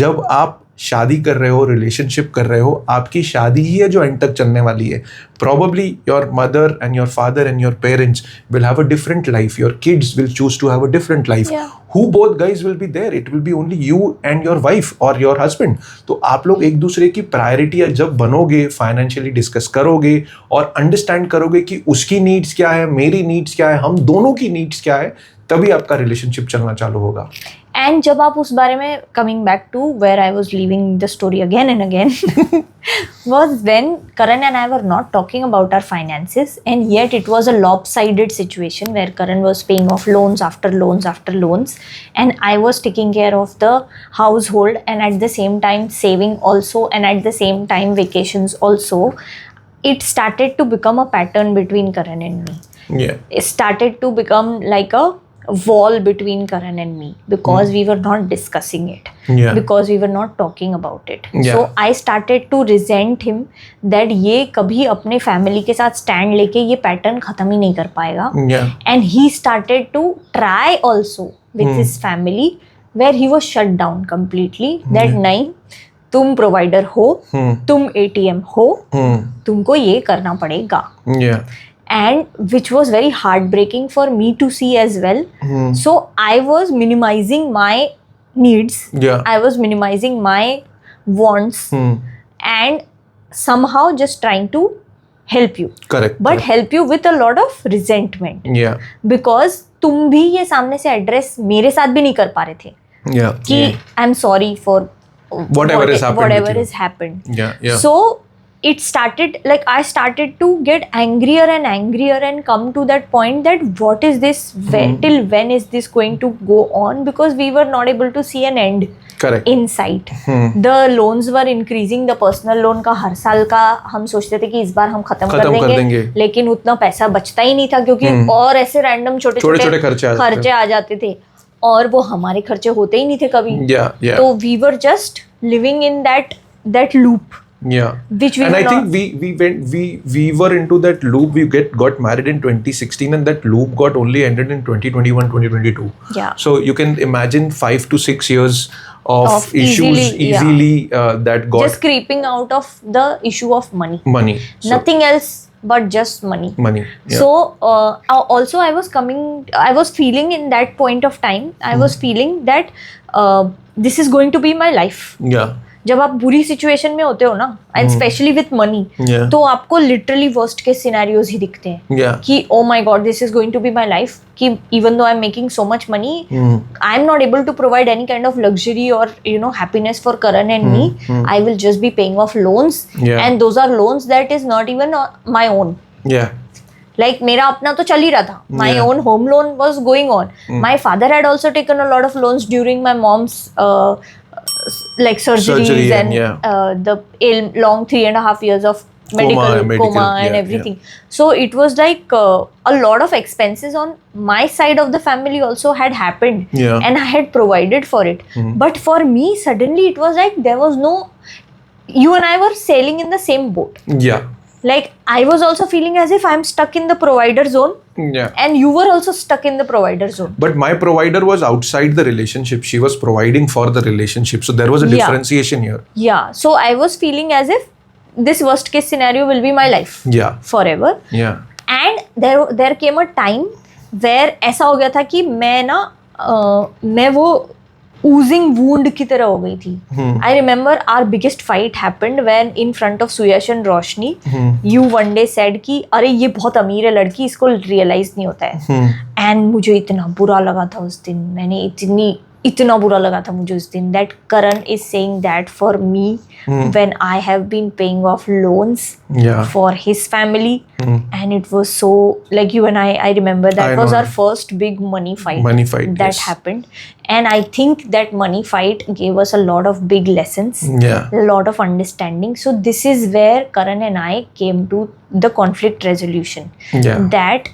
जब आप शादी कर रहे हो, relationship कर रहे हो, आपकी शादी ही है जो एंड तक चलने वाली है. Probably your mother and your father and your parents will have a different life. Your kids will choose to have a different life. Who both guys will be there? It will be only you and your wife or your husband. तो आप लोग एक दूसरे की priority जब बनोगे, financially discuss करोगे और अंडरस्टैंड करोगे कि उसकी नीड्स क्या है, मेरी नीड्स क्या है, हम दोनों की नीड्स क्या है, तभी आपका रिलेशनशिप चलना चालू होगा. एंड जब आप उस बारे में, coming back to where I was leaving the story again and again, was when Karan and I were not talking about our finances, and yet it was a lopsided situation where Karan was paying off loans after loans after loans, and I was taking care of the household and at the same time saving also, and at the same time vacations also. It started to become a pattern between Karan and me. It started to become like a wall between Karan and me because we were not discussing it, because we were not talking about it. So I started to resent him that ये कभी अपने family के साथ stand लेके ये pattern खत्म ही नहीं कर पाएगा. And he started to try also with his family where he was shut down completely that नहीं, तुम प्रोवाइडर हो, तुम ATM हो, तुमको ये करना पड़ेगा. And which was very heartbreaking for me to see as well. So I was minimizing my needs. I was minimizing my wants. And somehow just trying to help you. But help you with a lot of resentment. Because तुम भी ये सामने से address मेरे साथ भी नहीं कर पा रहे थे कि I'm sorry for whatever has happened. So it started, like I started to get angrier and angrier and come to that point that what is this, till when is this going to go on, because we were not able to see an end in sight. The loans were increasing. The personal loan का हर साल का हम सोचते थे कि इस बार हम खत्म कर देंगे, लेकिन उतना पैसा बचता ही नहीं था क्योंकि और ऐसे रैंडम छोटे छोटे खर्चे आ जाते थे और वो हमारे खर्चे होते ही नहीं थे कभी. तो we were just living in that loop. Yeah. Which we and were I think we were into that loop. We got married in 2016, and that loop got only ended in 2021, 2022. Yeah. So you can imagine 5 to 6 years of issues easily that got just creeping out of the issue of money. So, nothing else but just money. Yeah. So also I was feeling in that point of time, I was feeling that this is going to be my life. Yeah. जब आप बुरी situation में होते हो ना, and specially with money, तो आपको literally worst case scenarios ही दिखते हैं कि oh my God this is going to be my life, कि even though I am making so much money, I am not able to provide any kind of luxury और happiness for Karan and me. I will just be paying off loans, and those are loans that is not even my own. Like मेरा अपना तो चल ही रहा था. My own home loan was going on. My father had also taken a lot of loans during my mom's like surgeries and the long 3.5 years of medical coma and everything. So it was like a lot of expenses on my side of the family also had happened, and I had provided for it. But for me suddenly it was like there was no, you and I were sailing in the same boat. Like I was also feeling as if I'm stuck in the provider zone, and you were also stuck in the provider zone. But my provider was outside the relationship. She was providing for the relationship, so there was a differentiation here. Yeah, so I was feeling as if this worst case scenario will be my life forever. And there came a time where ऐसा हो गया था कि मैं वो oozing wound की तरह हो गई थी. I remember our biggest fight happened when in front of Suyash and Roshni, you one day said कि अरे ये बहुत अमीर है लड़की, इसको रियलाइज नहीं होता है. And मुझे इतना बुरा लगा था उस दिन, इतना बुरा लगा था मुझे उस दिन, that Karan is saying that for me when I have been paying off loans for his family, and it was so, like you and I remember that was our first big money fight that happened, and I think that money fight gave us a lot of big lessons, a lot of understanding. So this is where Karan and I came to the conflict resolution, that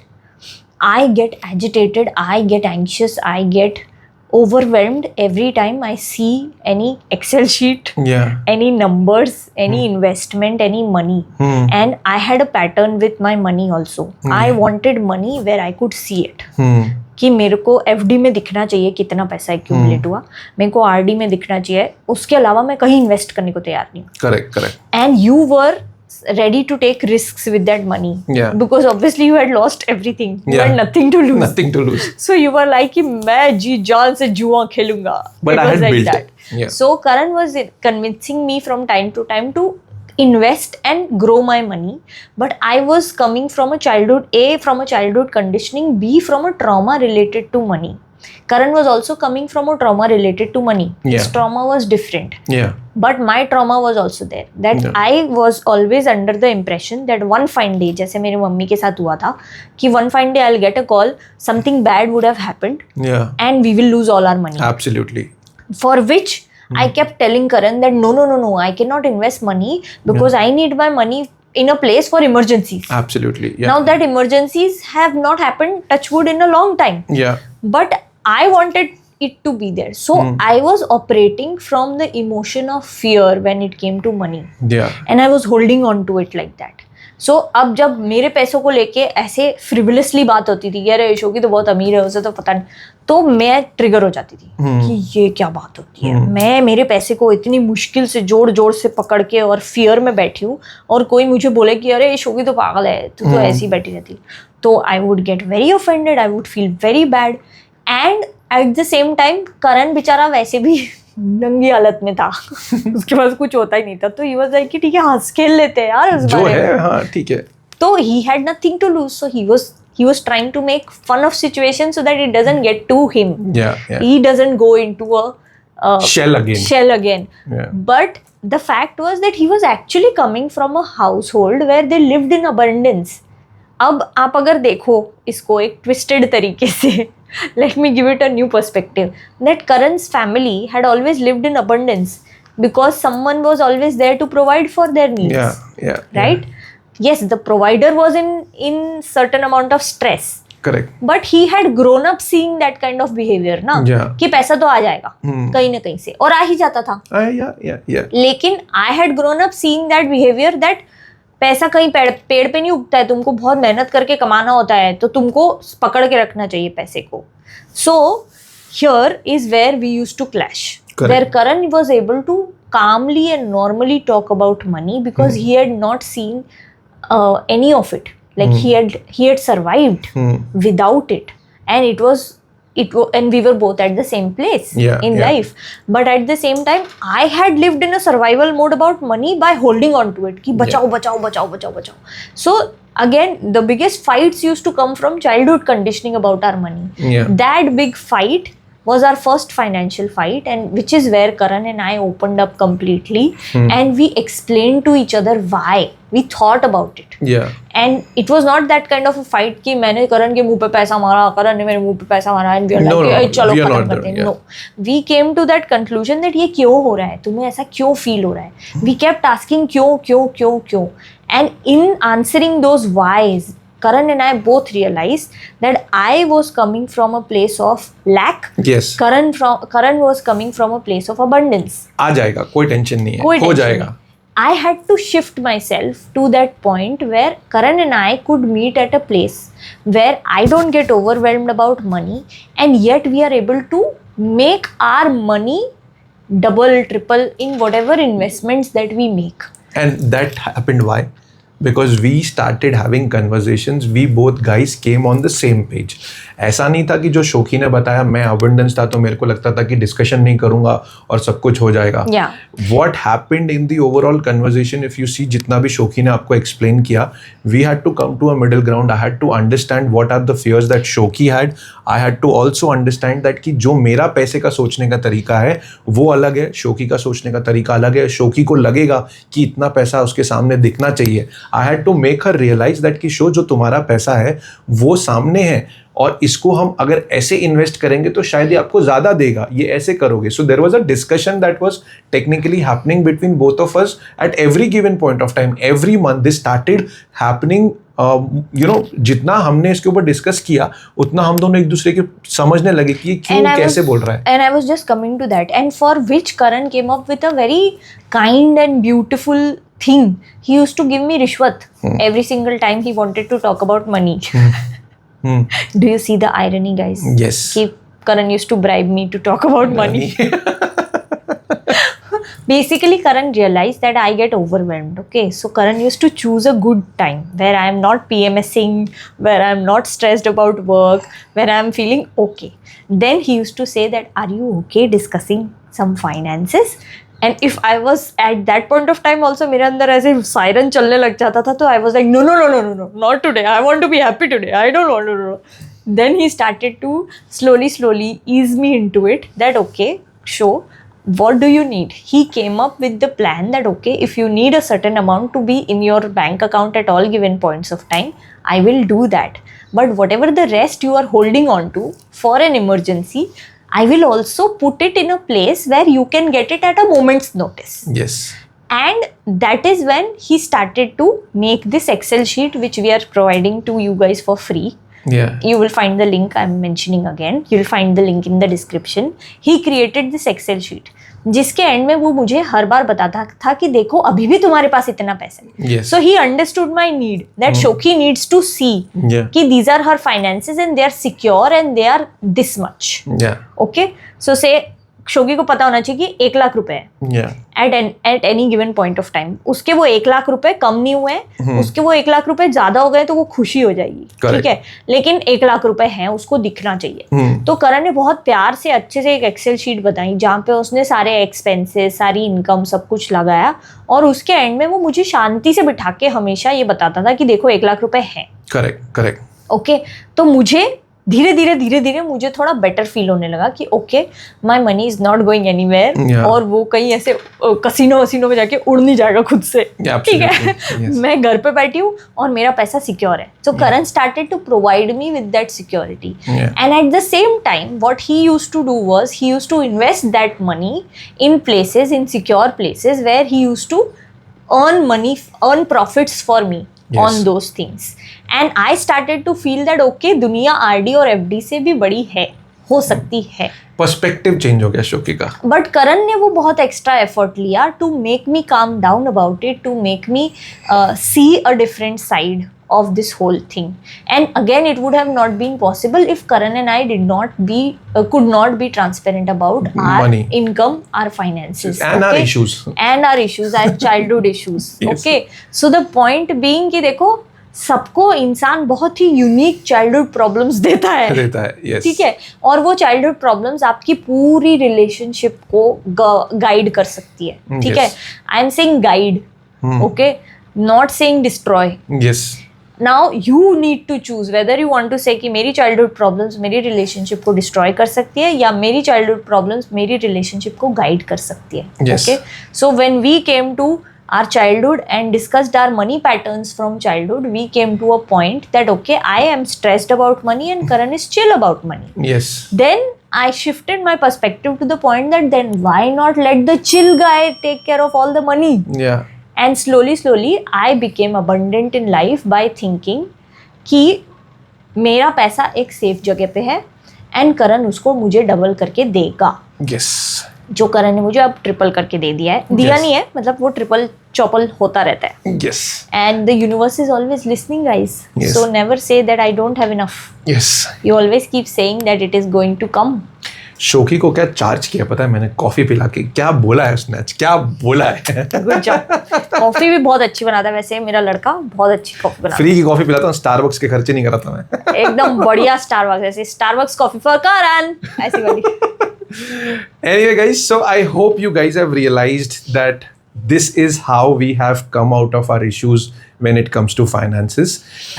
I get agitated, I get anxious, I get overwhelmed every time I see any Excel sheet, any numbers, any investment, any money. And I had a pattern with my money also. I wanted money where I could see it. कि मेरे को FD में दिखना चाहिए कितना पैसा accumulate हुआ, मेरे को RD में दिखना चाहिए, उसके अलावा मैं कहीं इन्वेस्ट करने को तैयार नहीं. Correct. And you were ready to take risks with that money, because obviously you had lost everything. You had nothing to lose. So you were like कि मैं जी जान से जुआ खेलूंगा. But I had like built that. It. So Karan was convincing me from time to time to invest and grow my money, but I was coming from a childhood conditioning, B from a trauma related to money. Karan was also coming from a trauma related to money. His trauma was different. But my trauma was also there. That I was always under the impression that one fine day, जैसे मेरी mummy के साथ हुआ था, कि one fine day I'll get a call, something bad would have happened, and we will lose all our money. Absolutely. For which I kept telling Karan that no, I cannot invest money because I need my money in a place for emergencies. Absolutely. Now that emergencies have not happened, touch wood, in a long time. But I wanted it to be there. So I was operating from the emotion of fear when it came to money. And I was holding on to it like that. So अब जब मेरे पैसों को लेके ऐसे फ्रिवलसली बात होती थी, यार यशोगी तो बहुत अमीर है, उसे तो पता नहीं, तो मैं ट्रिगर हो जाती थी कि ये क्या बात होती है. मैं मेरे पैसे को इतनी मुश्किल से जोड़ से पकड़ के और फियर में बैठी हूँ, और कोई मुझे बोले कि अरे यशोगी तो पागल है, तू तो ऐसी बैठी रहती, तो I would get very offended, I would feel very bad. And at the same time Karan बेचारा वैसे भी नंगी हालत में था, उसके पास कुछ होता ही नहीं था, तो ही वाज लाइक कि ठीक है हंस खेल लेते हैं यार, जो है हाँ ठीक है. तो he had nothing to lose, so he was trying to make fun of situation so that it doesn't get to him. He doesn't go into a shell again. But the fact was that he was actually coming from a household where they lived in abundance. अब आप अगर देखो इसको एक twisted तरीके से, let me give it a new perspective, that Karan's family had always lived in abundance because someone was always there to provide for their needs. Right? Yes, the provider was in certain amount of stress. Correct. But he had grown up seeing that kind of behavior ना, कि पैसा तो आ जाएगा कहीं ना कहीं से, और आ ही जाता था. लेकिन I had grown up seeing that behavior that पैसा कहीं पेड़ पे नहीं उगता है, तुमको बहुत मेहनत करके कमाना होता है, तो तुमको पकड़ के रखना चाहिए पैसे को. So here is where we used to clash. Correct. Where Karan was able to calmly and normally talk about money because he had not seen any of it. Like he had survived without it, and and we were both at the same place in life. But at the same time, I had lived in a survival mode about money by holding on to it. कि बचाओ. So again, the biggest fights used to come from childhood conditioning about our money. That big fight was our first financial fight, and which is where Karan and I opened up completely and we explained to each other why we thought about it. And it was not that kind of a fight कि मैंने करण के मुंह पे पैसा मारा, करण ने मेरे मुंह पे पैसा मारा, and we are like चलो खत्म करते हैं. No, we came to that conclusion that ये क्यों हो रहा है, तुम्हें ऐसा क्यों feel हो रहा है. We kept asking क्यों, and in answering those whys, Karan and I both realized that I was coming from a place of lack. Yes. Karan was coming from a place of abundance. आ जाएगा, कोई tension नहीं है, हो जाएगा. I had to shift myself to that point where Karan and I could meet at a place where I don't get overwhelmed about money, and yet we are able to make our money double, triple in whatever investments that we make. And that happened why? Because we started having conversations, we both guys came on the same page. ऐसा नहीं था कि जो शोकी ने बताया, मैं abundance था तो मेरे को लगता था कि डिस्कशन नहीं करूंगा और सब कुछ हो जाएगा. What happened in the overall conversation, if you see जितना भी शोकी ने आपको explain किया, we had to come to a middle ground. I had to understand what are the fears that Shoki had. I had to also understand that कि जो मेरा पैसे का सोचने का तरीका है वो अलग है, शोकी का सोचने का तरीका अलग है. शोकी को लगेगा कि इतना पैसा उसके सामने दिखना चाहिए. I had to make her realize that कि शो जो तुम्हारा पैसा है वो सामने है, और इसको हम अगर ऐसे इन्वेस्ट करेंगे तो शायद ये आपको ज़्यादा देगा, ये ऐसे करोगे. So there was a discussion that was technically happening between both of us at every given point of time. Every month this started happening. जितना हमने इसके ऊपर डिस्कस किया उतना हम दोनों एक दूसरे के समझने लगे कि ये क्यों कैसे बोल रहा है. And I was just coming to that, and for which Karan came up with a very kind and beautiful thing. He used to give me rishwat every single time he wanted to talk about money. Do you see the irony, guys? Yes. Karan used to bribe me to talk about money. Basically, Karan realized that I get overwhelmed. Okay, so Karan used to choose a good time where I am not PMSing, where I am not stressed about work, where I am feeling okay. Then he used to say that, are you okay discussing some finances? And if I was at that point of time also, मेरे अंदर ऐसे siren चलने लग जाता था, तो I was like, no, not today. I want to be happy today. I don't want to. Then he started to slowly ease me into it. That okay, show. What do you need? He came up with the plan that okay, if you need a certain amount to be in your bank account at all given points of time, I will do that. But whatever the rest you are holding on to for an emergency, I will also put it in a place where you can get it at a moment's notice. Yes. And that is when he started to make this Excel sheet, which we are providing to you guys for free. Yeah. You will find the link I'm mentioning again. You will find the link in the description. He created this Excel sheet, जिसके and में वो मुझे हर बार बताता था कि देखो अभी भी तुम्हारे पास इतना पैसा है. So he understood my need, that Shoki needs to see कि these are her finances and they are secure and they are this much. Okay, so say शोकी को पता होना चाहिए कि 1 लाख रुपए है at any given point of time. उसके वो 1 लाख रुपए कम नहीं हुए, उसके वो 1 लाख रुपए ज्यादा हो गए तो वो खुशी हो जाएगी. ठीक है, लेकिन 1 लाख रुपए हैं, उसको दिखना चाहिए. तो करण ने बहुत प्यार से अच्छे से एक एक्सेल शीट बताई जहाँ पे उसने सारे एक्सपेंसेस, सारी इनकम, सब कुछ लगाया, और उसके एंड में वो मुझे शांति से बिठा के हमेशा ये बताता था कि देखो 1 लाख रुपए हैं. करेक्ट. ओके, तो मुझे धीरे धीरे मुझे थोड़ा बेटर फील होने लगा कि okay, my money is not going anywhere, और वो कहीं ऐसे कसीनो वसीनो में जाके उड़ नहीं जाएगा खुद से. ठीक है, मैं घर पे बैठी हूँ और मेरा पैसा सिक्योर है. So Karan started to provide me with that security, and at the same time what he used to do was he used to invest that money in places, in secure places where he used to earn money, earn profits for me. on those things. And I started to feel that okay, दुनिया RD और FD से भी बड़ी है, हो सकती है. Perspective change हो गया शोकी का. बट करण ने वो बहुत एक्स्ट्रा एफर्ट लिया to make me calm down about it, to make me see a different side of this whole thing. And again, it would have not been possible if Karan and I could not be transparent about our money, income, our finances, and our issues, our childhood issues. Yes. Okay, so the point being कि देखो सबको इंसान बहुत ही unique childhood problems देता है. yes. ठीक है, और वो चाइल्डहुड प्रॉब्लम्स आपकी पूरी रिलेशनशिप को गाइड कर सकती है. ठीक है, I am saying guide, okay, not saying destroy. Yes. Now you need to choose whether you want to say कि मेरी childhood problems मेरी relationship को destroy कर सकती है या मेरी childhood problems मेरी relationship को guide कर सकती है. Yes. Okay, so when we came to our childhood and discussed our money patterns from childhood, we came to a point that okay, I am stressed about money and Karan is chill about money. Yes. Then I shifted my perspective to the point that then why not let the chill guy take care of all the money? Yeah. And slowly I became abundant in life by thinking कि मेरा पैसा एक safe जगह पे है and करण उसको मुझे double करके देगा. Yes. जो करण ने मुझे अब ट्रिपल करके दे दिया है, दिया नहीं है मतलब वो ट्रिपल चौपल होता रहता है. Yes. And the universe is always listening, guys. Yes. So never say that I don't have enough. Yes. You always keep saying that it is going to come. शोकी को क्या चार्ज किया पता है मैंने कॉफी पिला के. क्या बोला है उसने, क्या बोला है. Good job. कॉफी भी बहुत अच्छी बनाता है वैसे मेरा लड़का, बहुत अच्छी कॉफी बनाता है. फ्री की कॉफी पिलाता हूँ, स्टारबक्स के खर्चे नहीं कराता मैं. एकदम बढ़िया स्टारबक्स, ऐसे स्टारबक्स कॉफी फॉर करण ऐसी वाली. Anyway guys, so I hope you guys have realized that this is how we have come out of our issues when it comes to finances,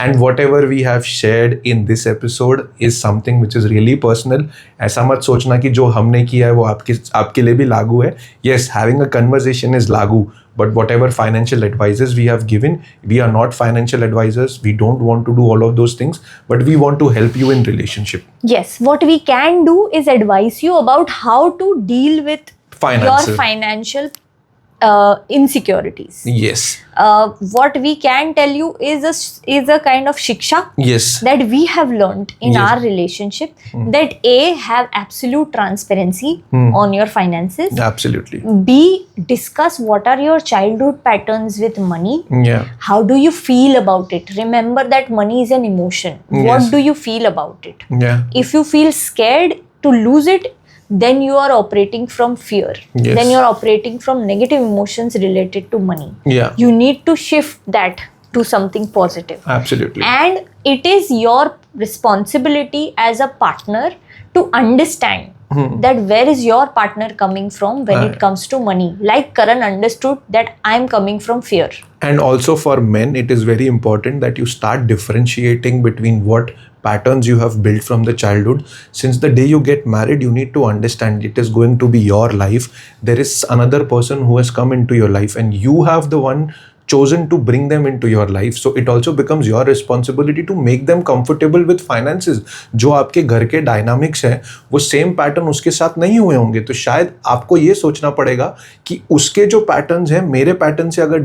and whatever we have shared in this episode is something which is really personal. ऐसा मत सोचना कि जो हमने किया है वो आपके लिए भी लागू है. Yes, having a conversation is लागू, but whatever financial advices we have given, we are not financial advisors. We don't want to do all of those things, but we want to help you in relationship. Yes, what we can do is advise you about how to deal with your financial insecurities. Yes. What we can tell you is a kind of shiksha. Yes. That we have learned in our relationship. That A, have absolute transparency on your finances. Absolutely. B, discuss what are your childhood patterns with money. Yeah. How do you feel about it? Remember that money is an emotion. What do you feel about it? Yeah. If you feel scared to lose it, then you are operating from fear. Yes. Then you are operating from negative emotions related to money. Yeah. You need to shift that to something positive. Absolutely. And it is your responsibility as a partner to understand that where is your partner coming from when it comes to money. Like Karan understood that I am coming from fear. And also for men, it is very important that you start differentiating between what patterns you have built from the childhood. Since the day you get married, you need to understand it is going to be your life. There is another person who has come into your life and you have the one chosen to bring them into your life. So it also becomes your responsibility to make them comfortable with finances. जो आपके घर के dynamics हैं वो same pattern उसके साथ नहीं हुए होंगे, तो शायद आपको ये सोचना पड़ेगा कि उसके जो पैटर्न्स हैं मेरे पैटर्न से अगर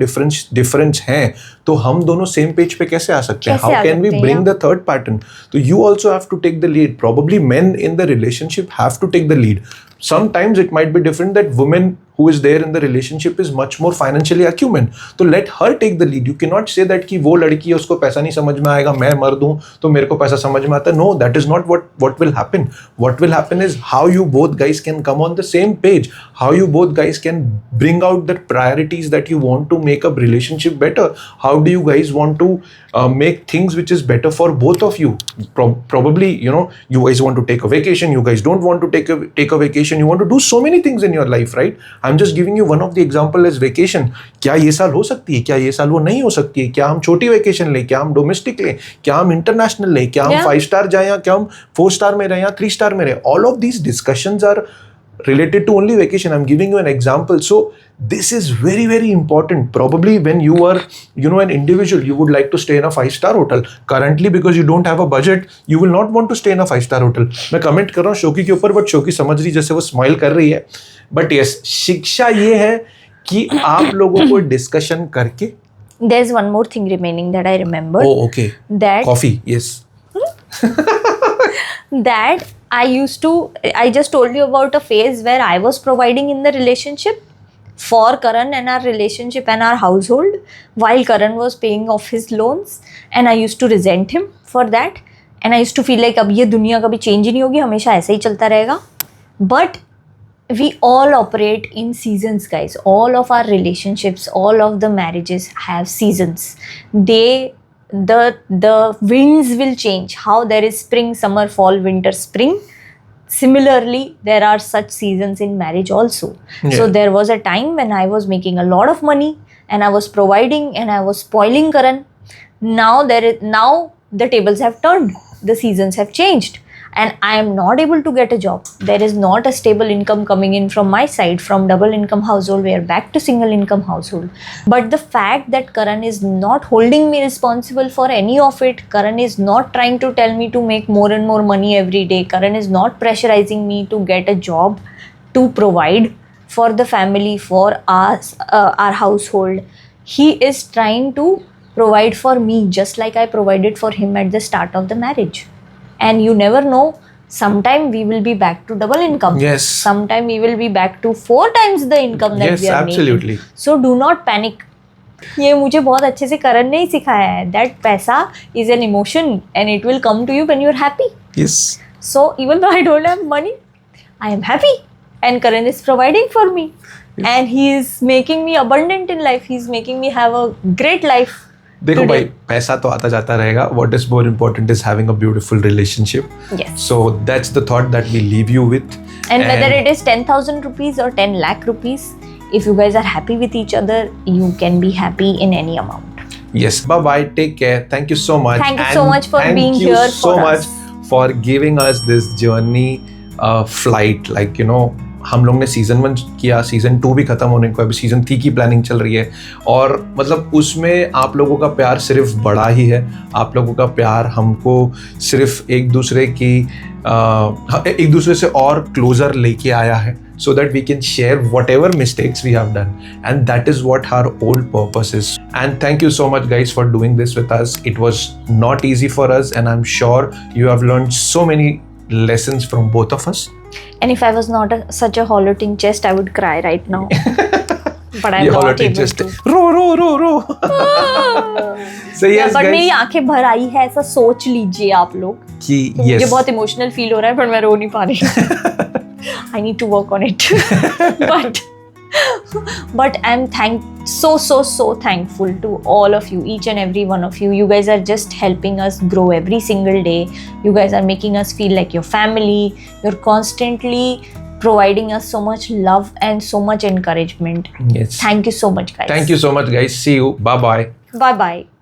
डिफरेंस हैं तो हम दोनों सेम पेज पे कैसे आ सकते हैं. How can we bring the third pattern. तो you also have to take the lead. Probably men in the relationship have to take the lead. Sometimes it might be different that women who is there in the relationship is much more financially acumen. तो let her take the lead. You cannot say that कि वो लड़की है उसको पैसा नहीं समझ में आएगा, मैं मर्द हूँ तो मेरे को पैसा समझ में आता है. No, that is not what will happen. What will happen is how you both guys can come on the same page. How you both guys can bring out the priorities that you want to make a relationship better. How do you guys want to make things which is better for both of you. Probably, you guys want to take a vacation. You guys don't want to take a vacation. You want to do so many things in your life, right? I'm just giving you one of the example as vacation. क्या ये साल हो सकती है, क्या ये साल वो नहीं हो सकती है, क्या हम छोटी वेकेशन लें, क्या हम डोमेस्टिक लें, क्या हम इंटरनेशनल लें, क्या हम 5 स्टार जाएं या क्या हम 4 स्टार में रहें या 3 स्टार में रहें. All of these discussions are related to only vacation. I'm giving you an example. So this is very, very important. Probably when you are, an individual, you would like to stay in a 5-star hotel. Currently, because you don't have a budget, you will not want to stay in a 5-star hotel. मैं comment कर रहा हूँ शोकी के ऊपर, but शोकी समझ रही जैसे वो स्माइल कर रही है. बट यस, शिक्षा ये है कि आप लोगों को डिस्कशन करके there's one more thing remaining that I remember. Oh, okay. That coffee, yes. That I just told you about a phase where I was providing in the relationship for Karan and our relationship and our household, while Karan was paying off his loans, and I used to resent him for that, and I used to feel like अब ये दुनिया कभी change ही नहीं होगी, हमेशा ऐसा ही चलता रहेगा. But we all operate in seasons, guys. All of our relationships, all of the marriages have seasons. The winds will change. How there is spring, summer, fall, winter, spring. Similarly, there are such seasons in marriage also. Yeah. So there was a time when I was making a lot of money and I was providing and I was spoiling Karan. Now the tables have turned. The seasons have changed. And I am not able to get a job. There is not a stable income coming in from my side. From double income household, we are back to single income household. But the fact that Karan is not holding me responsible for any of it, Karan is not trying to tell me to make more and more money every day, Karan is not pressurizing me to get a job to provide for the family, for us, our household. He is trying to provide for me just like I provided for him at the start of the marriage. And you never know, sometime we will be back to double income. Yes. Sometime we will be back to 4 times the income that we are absolutely. making. So do not panic. ये मुझे बहुत अच्छे से करण ने ही सिखाया है. That पैसा is an emotion and it will come to you when you are happy. Yes. So even though I don't have money, I am happy. And Karan is providing for me. Yes. And he is making me abundant in life. He is making me have a great life. देखो भाई, पैसा तो आता जाता रहेगा. What is more important is having a beautiful relationship. Yes. So that's the thought that we leave you with. And whether it is 10,000 rupees or 10 lakh rupees, if you guys are happy with each other, you can be happy in any amount. Yes. Bye-bye. Take care. Thank you so much. Thank you so much for being here for us. Thank you so much for giving us this journey flight. Like, you know, हम लोग ने season 1 किया, season 2 भी ख़त्म होने को, अभी season 3 की प्लानिंग चल रही है. और मतलब उसमें आप लोगों का प्यार सिर्फ बढ़ा ही है. आप लोगों का प्यार हमको सिर्फ एक दूसरे से और क्लोज़र लेके आया है, so that we can share whatever mistakes we have done, and that is what our whole purpose is. And thank you so much guys for doing this with us. It was not easy for us, and I'm sure you have learned so many lessons from both of us. And if I was not such a hollow-tinged chest, I would cry right now. But I'm not able to. Row. So yes, but मेरी आंखें भर आई है, ऐसा सोच लीजिए आप लोग. कि yes. मुझे बहुत इमोशनल फील हो रहा है, पर मैं रो नहीं पा रही. I need to work on it. But I'm so thankful to all of you, each and every one of you. You guys are just helping us grow every single day. You guys are making us feel like your family. You're constantly providing us so much love and so much encouragement. Yes. Thank you so much, guys. Thank you so much, guys. See you. Bye-bye. Bye-bye.